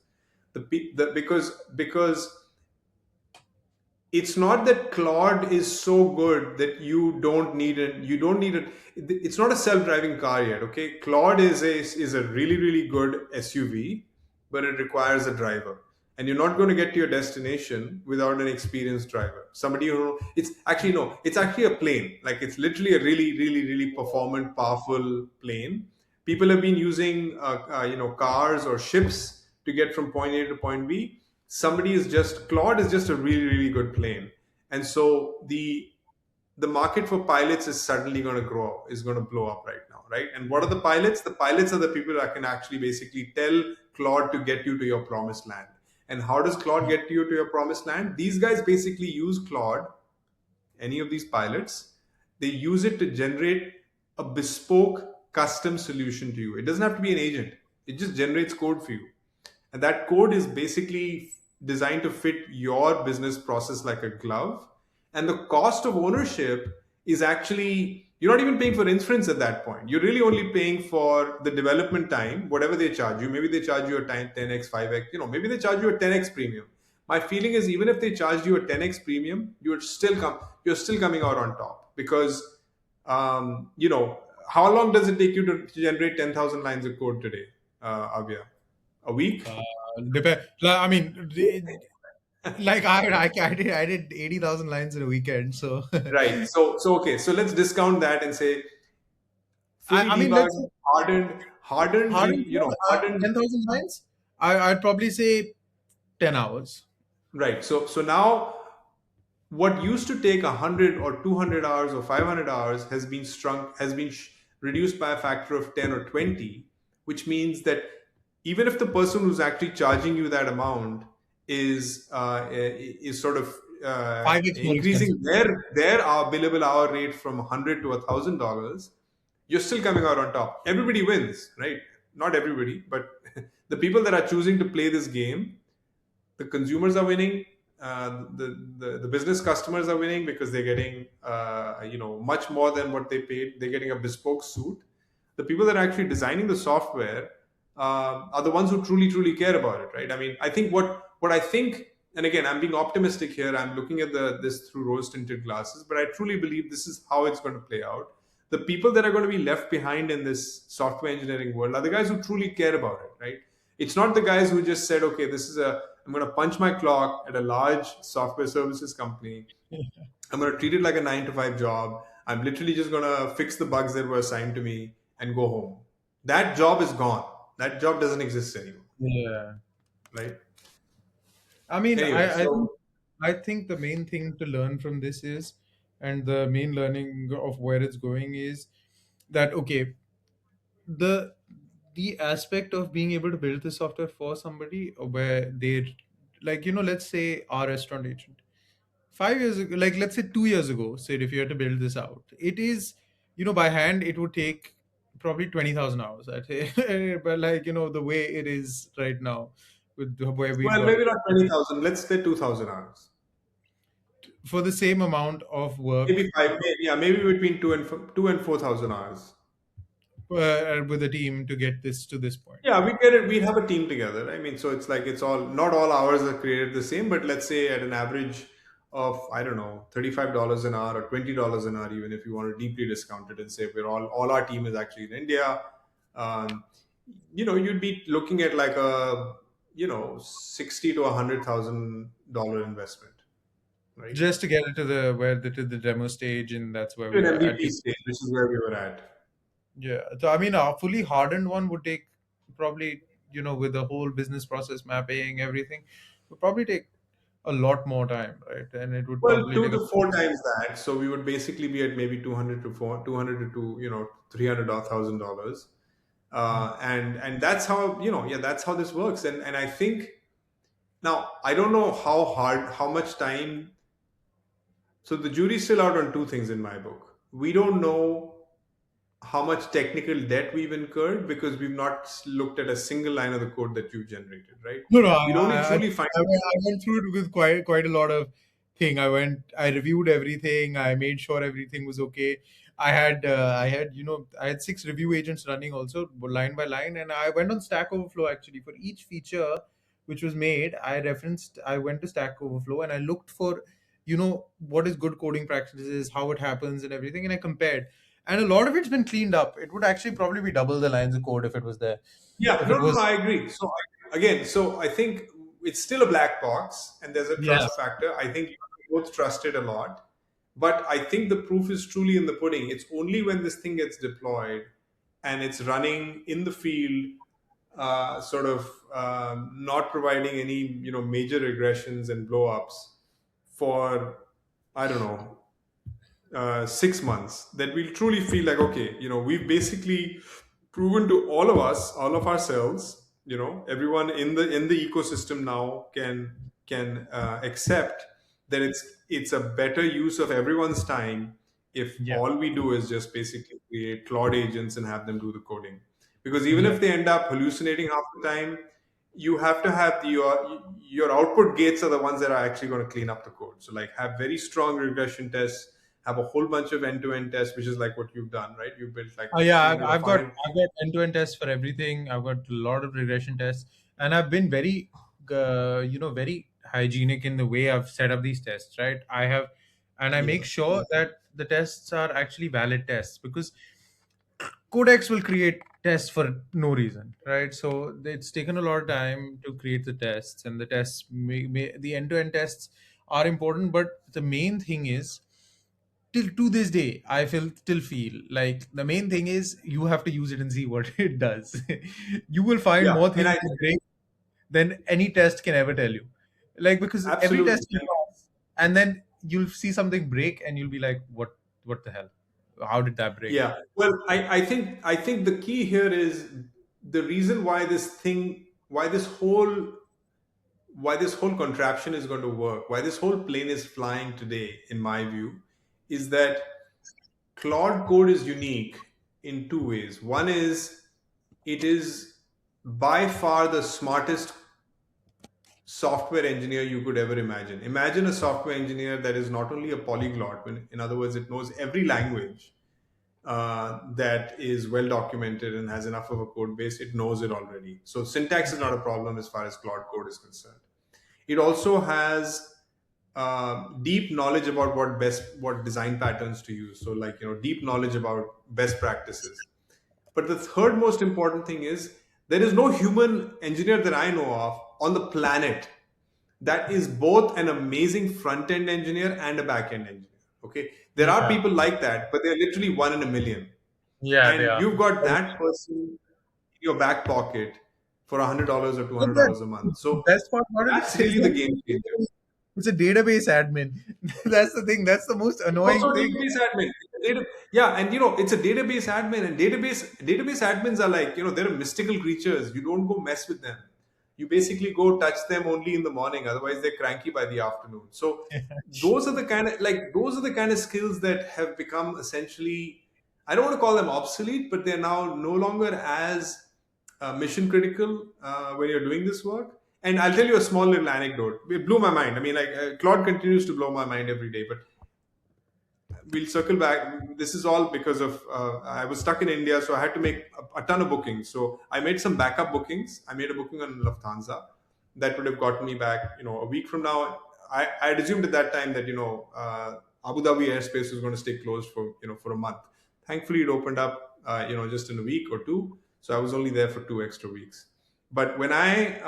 Because it's not that Claude is so good that you don't need it. You don't need it. It's not a self-driving car yet. Okay, Claude is a really really good SUV, but it requires a driver, and you're not going to get to your destination without an experienced driver. Somebody who it's actually no, it's actually a plane. Like it's literally a really really really performant, powerful plane. People have been using cars or ships to get from point A to point B. Somebody is just Claude is just a really really good plane, and so the market for pilots is suddenly going to grow, is going to blow up right now, right? And what are the pilots? The pilots are the people that can actually basically tell Claude to get you to your promised land. And how does Claude get you to your promised land? These guys basically use Claude, any of these pilots, they use it to generate a bespoke custom solution to you. It doesn't have to be an agent, it just generates code for you. And that code is basically designed to fit your business process like a glove. And the cost of ownership is actually, you're not even paying for inference at that point. You're really only paying for the development time, whatever they charge you. Maybe they charge you a 10x, 5x, maybe they charge you a 10x premium. My feeling is even if they charged you a 10x premium, you're still coming out on top because how long does it take you to generate 10,000 lines of code today, Avya? A week? I mean, like I did 80,000 lines in a weekend, so Right. So okay. So let's discount that and say fully I mean, let's debugged, say hardened, hardened code, hardened. 10,000 lines. I'd probably say 10 hours. Right. So now what used to take 100 or 200 hours or 500 hours has been reduced by a factor of 10 or 20, which means that even if the person who's actually charging you that amount is sort of 5x more increasing expensive. their billable hour rate from 100 to $1,000, you're still coming out on top. Everybody wins, right? Not everybody, but the people that are choosing to play this game, the consumers are winning, the business customers are winning because they're getting much more than what they paid. They're getting a bespoke suit. The people that are actually designing the software are the ones who truly care about it, right? I mean, I think what I think, and again, I'm being optimistic here. I'm looking at this through rose tinted glasses, but I truly believe this is how it's going to play out. The people that are going to be left behind in this software engineering world are the guys who truly care about it, right? It's not the guys who just said, okay, this is a I'm going to punch my clock at a large software services company. I'm going to treat it like a 9 to 5 job. I'm literally just going to fix the bugs that were assigned to me and go home. That job is gone. That job doesn't exist anymore, Yeah. right? I mean, Anyway, so I think the main thing to learn from this is, and the main learning of where it's going is that okay, the the aspect of being able to build the software for somebody where they, like, let's say our restaurant agent 5 years ago, like let's say 2 years ago, said if you had to build this out, it is, by hand it would take probably 20,000 hours, I'd say. But like, the way it is right now with where we've well, got maybe it, not 20,000. Let's say 2,000 hours. for the same amount of work, Maybe five. Maybe, yeah, maybe between 2 and 4,000 hours. with a team to get this to this point. Yeah, we get it. We have a team together. I mean, so it's like it's all not all hours are created the same, but let's say at an average of I don't know, $35 an hour or $20 an hour, even if you want to deeply discount it and say we're all our team is actually in India. Um, you'd be looking at like a 60 to $100,000 investment, right? Just to get it to the where the to the demo stage, and that's where To we an are at. MVP stage, which is where we were at. Yeah. So I mean, a fully hardened one would take probably, with the whole business process mapping, everything, would probably take a lot more time, right? And it would Well, probably two take a to four times that. So we would basically be at maybe 200 to $300,000. And that's how, yeah, that's how this works. And I think now I don't know how much time. So the jury's still out on two things in my book. We don't know how much technical debt we've incurred because we've not looked at a single line of the code that you've generated, right? No, no, We'd only truly find. I went through it with quite a lot of thing. I reviewed everything. I made sure everything was okay. I had 6 review agents running also line by line, and I went on Stack Overflow actually for each feature which was made. I went to Stack Overflow and I looked for, what is good coding practices, how it happens, and everything, and I compared. And a lot of it's been cleaned up. It would actually probably be double the lines of code if it was there. Yeah, If no, it no, no, was, I agree. Again, so I think it's still a black box and there's a yeah. trust factor. I think you both trust it a lot. But I think the proof is truly in the pudding. It's only when this thing gets deployed and it's running in the field, sort of not providing any major regressions and blowups for I don't know 6 months that we'll truly feel like okay, we've basically proven to all of ourselves, everyone in the ecosystem now can accept that it's a better use of everyone's time if Yeah. all we do is just basically create Claude agents and have them do the coding. Because even Yeah. if they end up hallucinating half the time, you have to have your output gates are the ones that are actually going to clean up the code. So like have very strong regression tests, have a whole bunch of end-to-end tests, which is like what you've done, right? You built like Yeah, 300 or 500. I've got end-to-end tests for everything. I've got a lot of regression tests, and I've been very, very hygienic in the way I've set up these tests. Right, and I make Yeah. sure that the tests are actually valid tests, because Codex will create tests for no reason, right? So it's taken a lot of time to create the tests, and the the end-to-end tests are important. But the main thing is, till to this day, I feel like the main thing is you have to use it and see what it does. You will find Yeah, more and things I to break than any test can ever tell you. Like, because every absolutely. test you pass, and then you'll see something break, and you'll be like, what the hell? How did that break? Yeah. Well, I think the key here is the reason why this whole contraption is going to work, why this whole plane is flying today, in my view, is that Claude code is unique in two ways. One is it is by far the smartest software engineer you could ever imagine. Imagine a software engineer that is not only a polyglot, in other words, it knows every language that is well documented and has enough of a code base, it knows it already. So syntax is not a problem as far as Claude code is concerned. It also has deep knowledge about what design patterns to use. So like deep knowledge about best practices. But the third most important thing is there is no human engineer that I know of on the planet that is both an amazing front end engineer and a back end engineer. Okay, there are Yeah, people like that, but they're literally one in a million, yeah, they and are. you've got that person in your back pocket for $100 or two But hundred the dollars a month. So best part about it that's is really the that game changer. it's a database admin. That's the thing. That's the most It's also annoying a thing. database admin. Yeah, and it's a database admin, and database admins are like, they're mystical creatures. You don't go mess with them. You basically go touch them only in the morning. Otherwise, they're cranky by the afternoon. So those are the kind of skills that have become essentially, I don't want to call them obsolete, but they're now no longer as mission critical when you're doing this work. And I'll tell you a small little anecdote. It blew my mind. I mean, like Claude continues to blow my mind every day, but we'll circle back. This is all because of I was stuck in India, so I had to make a ton of bookings. So I made some backup bookings. I made a booking on Lufthansa that would have gotten me back, a week from now. I had assumed at that time that Abu Dhabi airspace was going to stay closed for for a month. Thankfully, it opened up, just in a week or two. So I was only there for 2 extra weeks. But when I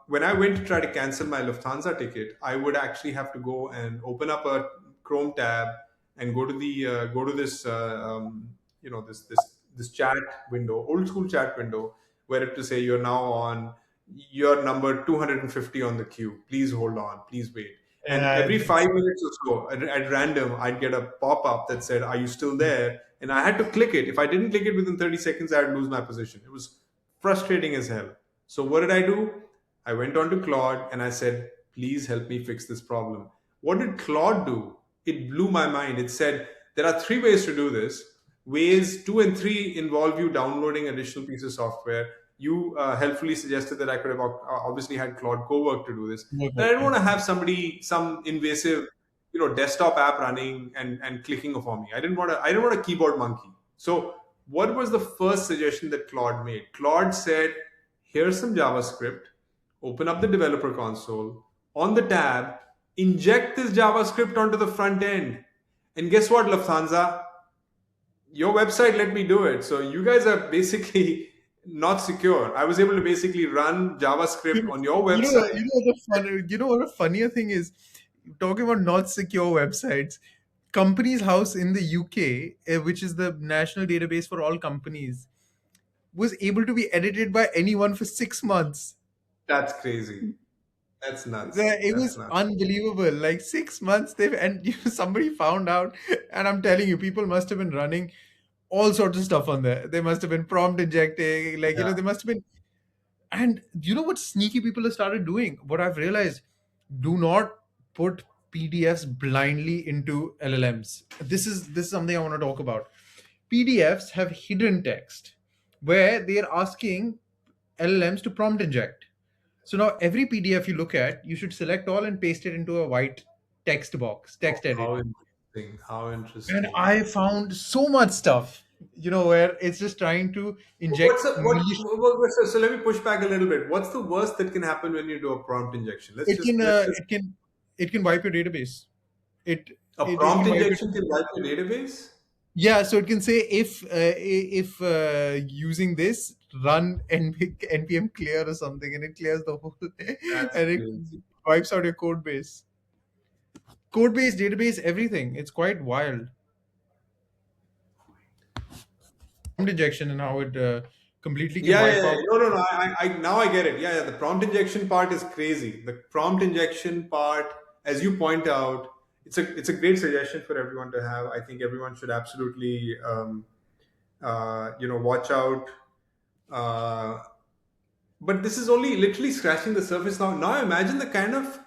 went to try to cancel my Lufthansa ticket, I would actually have to go and open up a Chrome tab and go to this this chat window, old school chat window, where it to say you're now on your number 250 on the queue. Please hold on. Please wait. And Yeah, every 5 minutes or so, at random, I'd get a pop up that said, "Are you still there?" And I had to click it. If I didn't click it within 30 seconds, I'd lose my position. It was frustrating as hell. So what did I do? I went on to Claude and I said, "Please help me fix this problem." What did Claude do? It blew my mind. It said, there are three ways to do this. Ways two and three involve you downloading additional pieces of software. You helpfully suggested that I could have obviously had Claude Cowork to do this. But I don't want to have some invasive, desktop app running and clicking for me. I didn't want a keyboard monkey. So what was the first suggestion that Claude made? Claude said, here's some JavaScript, open up the developer console. On the tab, inject this JavaScript onto the front end. And guess what, Lufthansa? Your website let me do it. So you guys are basically not secure. I was able to basically run JavaScript on your website. you know what a funnier thing is? Talking about not secure websites, Companies House in the UK, which is the national database for all companies, was able to be edited by anyone for 6 months. That's crazy. That's nuts. It That's was nuts. unbelievable. Like 6 months, they've and somebody found out, and I'm telling you, people must have been running all sorts of stuff on there. They must have been prompt injecting, like Yeah. they must have been. And you know what sneaky people have started doing? What I've realized: do not put PDFs blindly into LLMs. This is something I want to talk about. PDFs have hidden text where they are asking LLMs to prompt inject. So now every PDF you look at, you should select all and paste it into a white text box, Oh, text edit. how interesting. How And interesting. I found so much stuff, where it's just trying to What's inject the, malicious. so let me push back a little bit. What's the worst that can happen when you do a prompt injection? It can Let's uh, just it can it can wipe your database. It a it prompt can wipe it. injection can wipe your database. Yeah, so it can say if using this run npm clear or something, and it clears the whole That's and it crazy. wipes out your code base, database, everything. It's quite wild. Prompt injection and how it completely can Yeah, yeah, wipe yeah. out. No, no, no. Now I get it. Yeah, yeah. The prompt injection part is crazy. The prompt injection part, as you point out, it's a great suggestion for everyone to have. I think everyone should absolutely watch out. Uh, but this is only literally scratching the surface now. Now imagine the kind of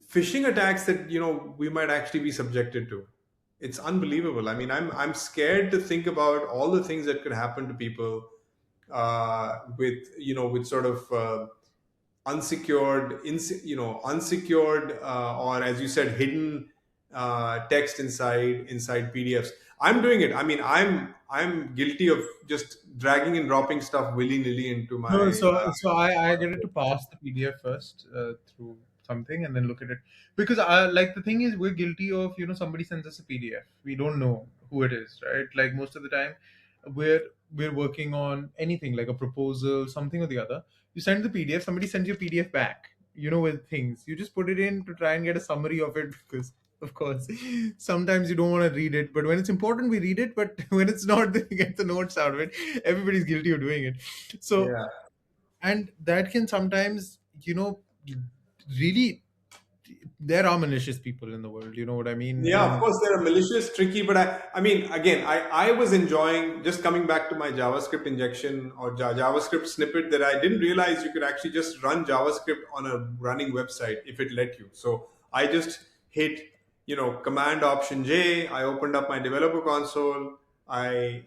phishing attacks that we might actually be subjected to. It's unbelievable. I mean, I'm scared to think about all the things that could happen to people with sort of unsecured, or as you said, hidden text inside PDFs. I'm doing it. I mean, I'm guilty of just dragging and dropping stuff willy nilly into No, my. so I get it to pass the PDF first through something and then look at it, because I like, the thing is, we're guilty of, somebody sends us a PDF, we don't know who it is, right? Like most of the time, we're we're working on anything like a proposal, something or the other. You send the PDF, somebody sends you a PDF back. with things. You just put it in to try and get a summary of it because, of course, sometimes you don't want to read it. But when it's important, we read it. But when it's not, then we get the notes out of it. Everybody's guilty of doing it. So, Yeah. and that can sometimes, really, there are malicious people in the world. You know what I mean? Yeah, of And course, they're malicious, tricky, but I mean, again, I was enjoying just coming back to my JavaScript injection or JavaScript snippet that I didn't realize you could actually just run JavaScript on a running website if it let you. So I just hit, Command Option J. I opened up my developer console. I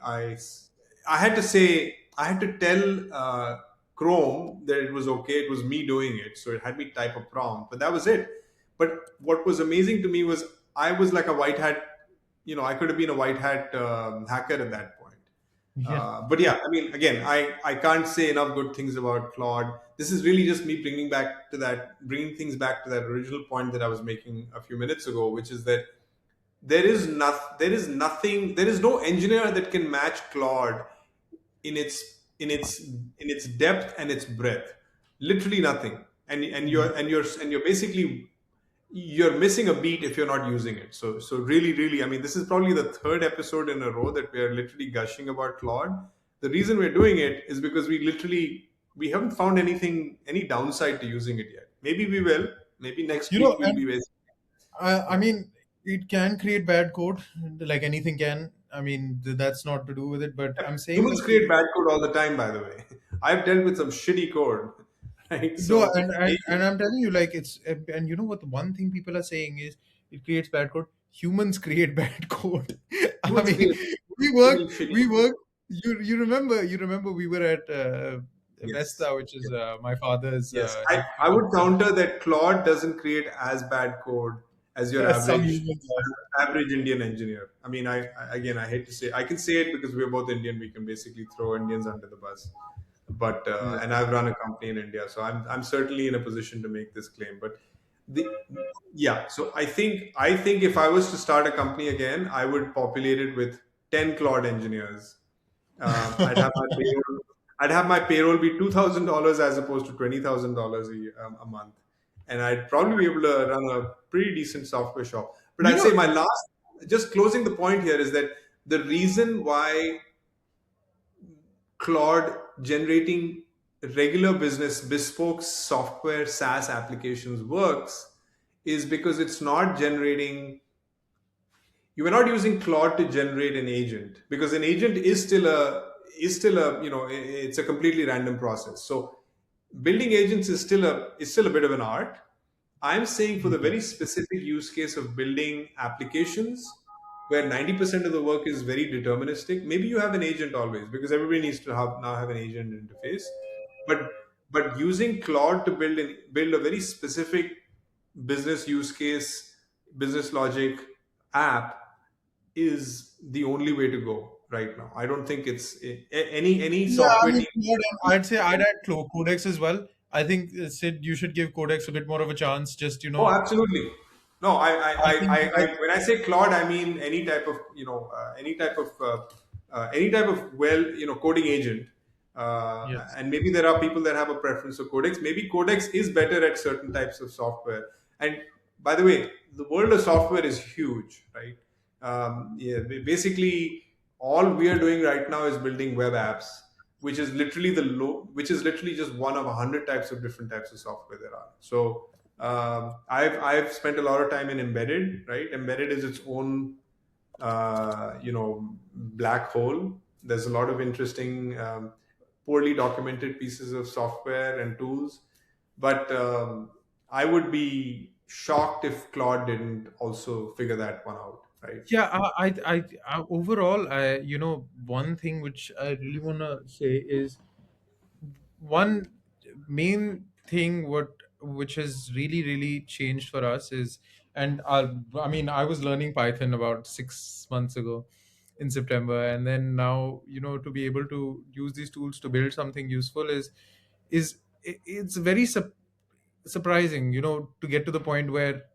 had to say, I had to tell Chrome that it was okay. It was me doing it, so it had me type a prompt, but that was it. But what was amazing to me was I was like a white hat. I could have been a white hat hacker at that point. yeah, But yeah, I mean, again, I can't say enough good things about Claude. This is really just me bringing things back to that original point that I was making a few minutes ago, which is that there is no engineer that can match Claude in its depth and its breadth. Literally nothing. And you're basically you're missing a beat if you're not using it. So really, I mean, this is probably the third episode in a row that we are literally gushing about Claude. The reason we're doing it is because we haven't found any downside to using it yet. Maybe we will. Maybe next week we'll and be wasting. I mean, it can create bad code, like anything can. I mean, that's not to do with it. But I'm saying Humans that create bad code all the time, by the way. I've dealt with some shitty code, right? no, So and I'm telling you, like it's and you know what? The one thing people are saying is it creates bad code. Humans create bad code. I humans mean, create we work, really shitty we code. work. You remember we were at Yes. Vesta, which is Yes. my father's Yes, I headquarters. would counter that Claude doesn't create as bad code as your Some humans are. average Indian engineer. I mean, again, I hate to say, I can say it because we're both Indian. We can basically throw Indians under the bus. But Yeah. and I've run a company in India, so I'm certainly in a position to make this claim. But the yeah, so I think if I was to start a company again, I would populate it with 10 Claude engineers. um, I'd have my payroll. I'd have my payroll be $2,000 as opposed to $20,000 a month, and I'd probably be able to run a pretty decent software shop. But You I'd know, say just closing the point here is that the reason why Claude generating regular business bespoke software SaaS applications works is because it's not generating you are not using Claude to generate an agent because an agent is still a it's a completely random process. So building agents is still a bit of an art. I'm saying for the yeah. very specific use case of building applications where 90% of the work is very deterministic, maybe you have an agent always because everybody needs to have an agent interface. But but using Claude to build a very specific business use case, business logic app is the only way to go right now. I don't think any Yeah, I software mean, team. I'd say I'd add Codex as well. I think Sid, you should give Codex a bit more of a chance. Just Oh, absolutely. No, I think when I say Claude, I mean any type of coding agent. yes. And maybe there are people that have a preference for Codex. Maybe Codex is better at certain types of software. And by the way, the world of software is huge, right? Yeah, basically, all we are doing right now is building web apps, which is literally just one of 100 types of different types of software there are. So I've spent a lot of time in embedded. Right, embedded is its own black hole. There's a lot of interesting, poorly documented pieces of software and tools, but I would be shocked if Claude didn't also figure that one out. Right. Yeah, overall, one thing which I really want to say is one main thing which has really changed for us is, and I mean, I was learning Python about 6 months ago in September, and then now to be able to use these tools to build something useful it's very surprising, to get to the point where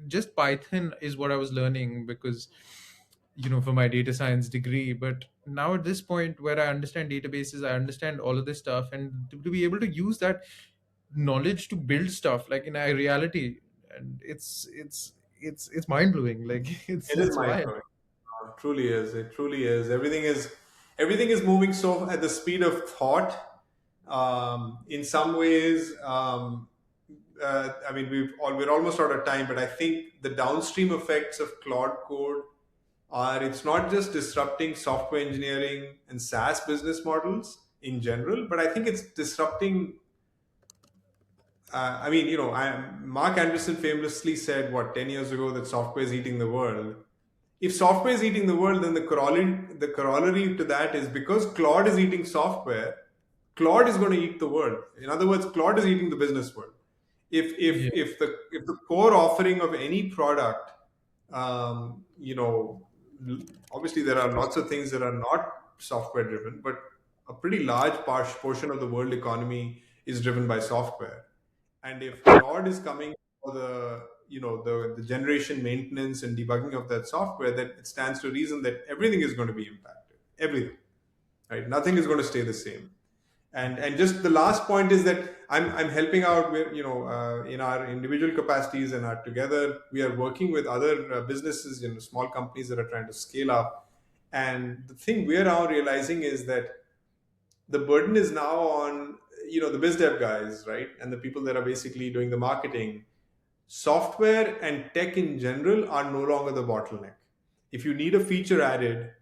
just Python is what I was learning because, for my data science degree. But now at this point where I understand databases, I understand all of this stuff, and to be able to use that, knowledge to build stuff like in a reality, and it's mind blowing. Like It is it's mind wild. blowing. It truly is. It truly is. Everything is moving so at the speed of thought. In some ways, I mean, we're almost out of time, but I think the downstream effects of Claude Code are, it's not just disrupting software engineering and SaaS business models in general, but I think it's disrupting. I mean, Mark Anderson famously said, what, 10 years ago, that software is eating the world. If software is eating the world, then the corollary to that is, because Claude is eating software, Claude is going to eat the world. In other words, Claude is eating the business world. Yeah, If the core offering of any product, um, you know, obviously there are lots of things that are not software driven, but a pretty large portion of the world economy is driven by software. And if Claude is coming for the generation maintenance and debugging of that software, then it stands to reason that everything is going to be impacted. Everything, right? Nothing is going to stay the same. And just the last point is that I'm helping out with, in our individual capacities, and are together we are working with other businesses, small companies that are trying to scale up. And the thing we're now realizing is that the burden is now on, the biz dev guys, right, and the people that are basically doing the marketing. Software and tech in general are no longer the bottleneck. If you need a feature added,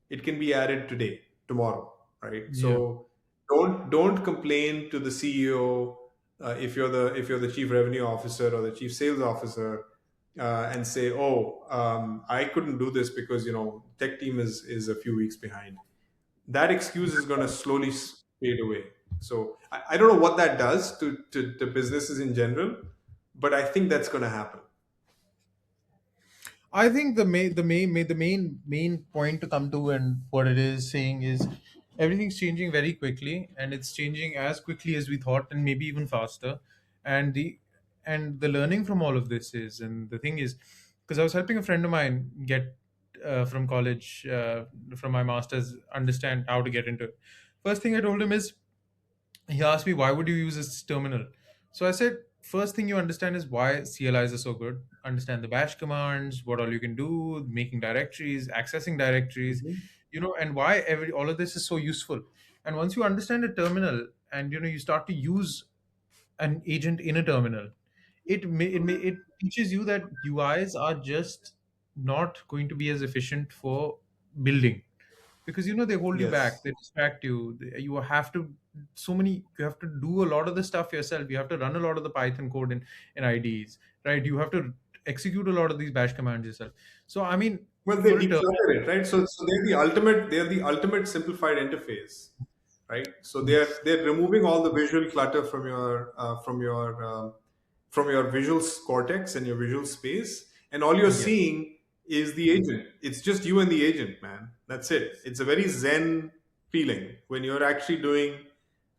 it can be added today, tomorrow, right? yeah. So don't complain to the CEO, if you're the chief revenue officer or the chief sales officer, and say, oh, I couldn't do this because tech team is a few weeks behind. That excuse is going to slowly fade away. So I don't know what that does to businesses in general, but I think that's going to happen. I think the main point to come to, and what it is saying is everything's changing very quickly, and it's changing as quickly as we thought, and maybe even faster. And the learning from all of this is, and the thing is, because I was helping a friend of mine get from college, from my masters, understand how to get into it. First thing I told him is, he asked me, why would you use this terminal? So I said, first thing you understand is why CLIs are so good. Understand the bash commands, what all you can do, making directories, accessing directories, Mhm. and why every all of this is so useful. And once you understand a terminal, and you start to use an agent in a terminal, it teaches you that UIs are just not going to be as efficient for building, because they hold you back, Yes. they distract you. You have to you have to do a lot of the stuff yourself. You have to run a lot of the Python code in IDEs, right? You have to execute a lot of these bash commands yourself. So I mean, Well, they for a terminal, declutter it, right? So they're the ultimate simplified interface, right? So they're removing all the visual clutter from your visual cortex and your visual space, and all you're yeah. seeing is the agent. It's just you and the agent, man. That's it. It's a very zen feeling when you're actually doing,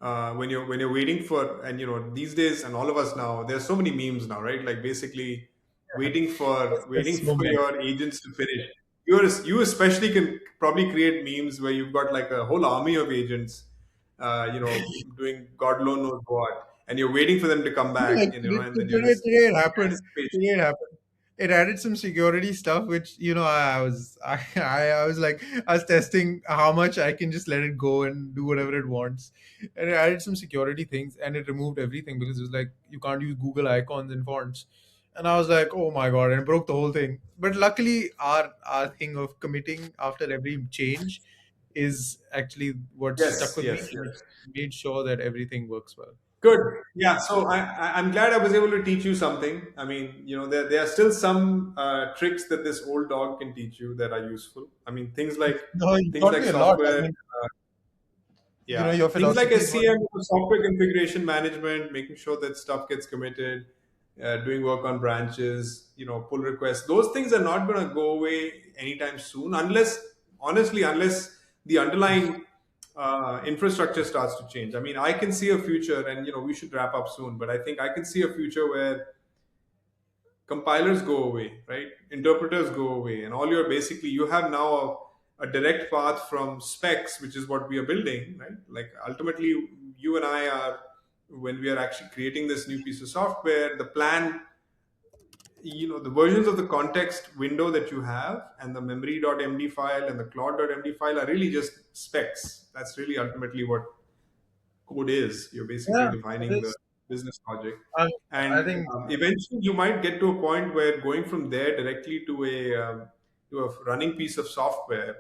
when you're waiting for, and these days, and all of us now, there's so many memes now, right? Like basically waiting for There's waiting so for many. your agents to finish. You especially can probably create memes where you've got like a whole army of agents, doing God alone knows what, and you're waiting for them to come Like back, and then you're just today it in happened. anticipation. Today it happened. It added some security stuff, which I was I was like, I was testing how much I can just let it go and do whatever it wants, and it added some security things, and it removed everything because it was like you can't use Google icons and fonts, and I was like, oh my god, and it broke the whole thing. But luckily, our thing of committing after every change is actually what stuck Yes, with me, yes, and yes. it's made sure that everything works well. Good. Yeah. So I'm glad I was able to teach you something. I mean, there are still some tricks that this old dog can teach you that are useful. I mean, things like No, you things taught like me a lot. I software. mean, Yeah, your things like philosophy is what. SCM, software configuration management, making sure that stuff gets committed, doing work on branches, pull requests. Those things are not going to go away anytime soon, unless the underlying infrastructure starts to change. I mean, I can see a future, and we should wrap up soon, but I think I can see a future where compilers go away, right? Interpreters go away, and all you're basically, you have now a direct path from specs, which is what we are building, right? Like ultimately, you and I are when we are actually creating this new piece of software, the plan, the versions of the context window that you have and the memory.md file and the claude.md file are really just specs. That's really ultimately what code is. You're basically Yeah, defining it the is. business logic. I, I And think eventually you might get to a point where going from there directly to a running piece of software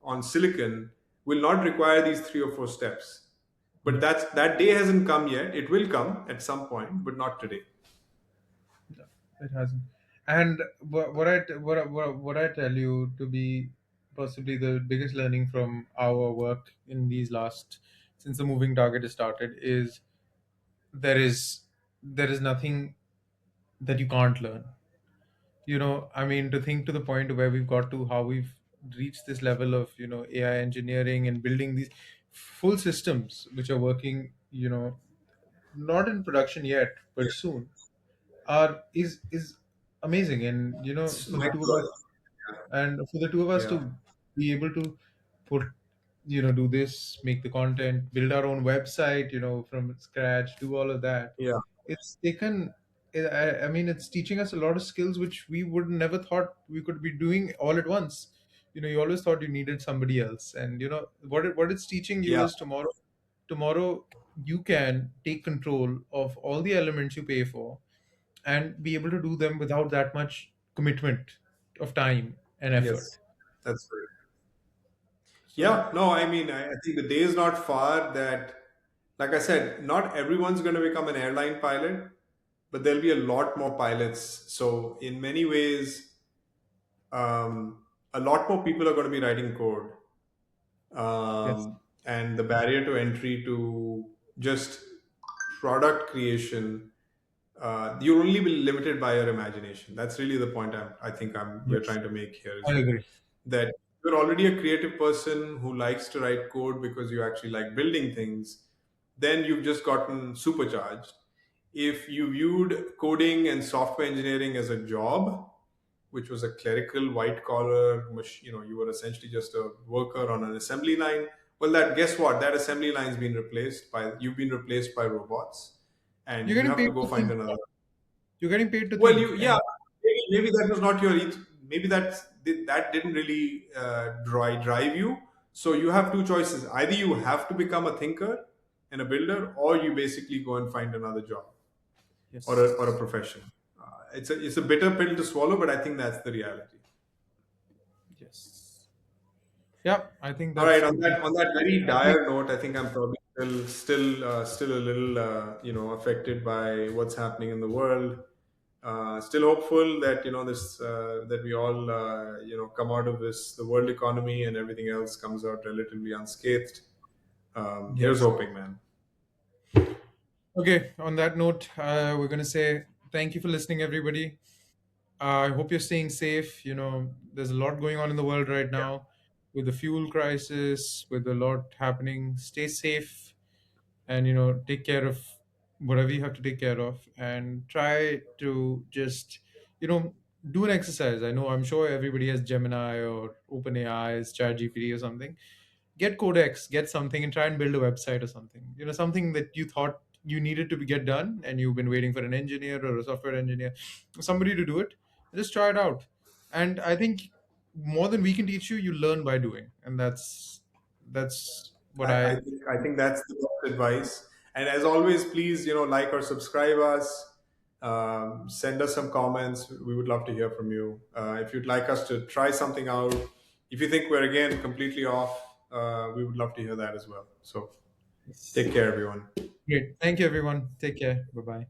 on silicon will not require these three or four steps. But no, that day hasn't come yet. It will come at some point, but not today. no, it hasn't. And what I tell you to be possibly the biggest learning from our work in these last since the moving target has started is there is there is nothing that you can't learn. I mean, to think to the point where we've got to how we've reached this level of AI engineering and building these full systems which are working, not in production yet Yeah. but soon, are is amazing. And It's for the two of micro. us, and for the two of us Yeah. to be able to put do this, make the content, build our own website from scratch, do all of that. Yeah. It's taken I mean, it's teaching us a lot of skills which we would never thought we could be doing all at once. You always thought you needed somebody else, and what it's teaching you Yeah. is tomorrow you can take control of all the elements you pay for and be able to do them without that much commitment of time and effort. Yes. That's right. So Yeah, no, I mean, I think the day is not far that, like I said, not everyone's going to become an airline pilot, but there'll be a lot more pilots. So, in many ways, a lot more people are going to be writing code. yes, And the barrier to entry to just product creation, you'll only be limited by your imagination. That's really the point I think we're yes, trying to make here I is agree. that you're already a creative person who likes to write code because you actually like building things, then you've just gotten supercharged. If you viewed coding and software engineering as a job, which was a clerical white collar, you were essentially just a worker on an assembly line. Well, that guess what? That assembly line's been replaced by you've been replaced by robots, You're and you getting have paid to go to find think. another. You're getting paid to Well, think, yeah, and maybe that was not your maybe that didn't really drive you. So you have two choices: either you have to become a thinker and a builder, or you basically go and find another job or a yes, profession. It's a bitter pill to swallow, but I think that's the reality. yes, yeah. I think All that's right. On that completely. on that very I think dire note, I think I'm probably still a little affected by what's happening in the world. Still hopeful that this that we all come out of this, the world economy and everything else comes out relatively unscathed. Here's yes. hoping, man. Okay. On that note, we're gonna say thank you for listening, everybody. I hope you're staying safe. There's a lot going on in the world right now with the fuel crisis, with a lot happening. Stay safe and take care of whatever you have to take care of, and try to just you know do an exercise. I'm sure everybody has Gemini or OpenAI's ChatGPT or something. Get Codex, get something, and try and build a website or something. Something that you thought you needed to get done, and you've been waiting for an engineer or a software engineer, somebody to do it. Just try it out. And I think more than we can teach you, you learn by doing, and that's what I I. think that's the best advice. And as always, please like or subscribe us. Send us some comments. We would love to hear from you. If you'd like us to try something out, if you think we're again completely off, we would love to hear that as well. So take care, everyone. Great. Thank you, everyone. Take care. Bye bye.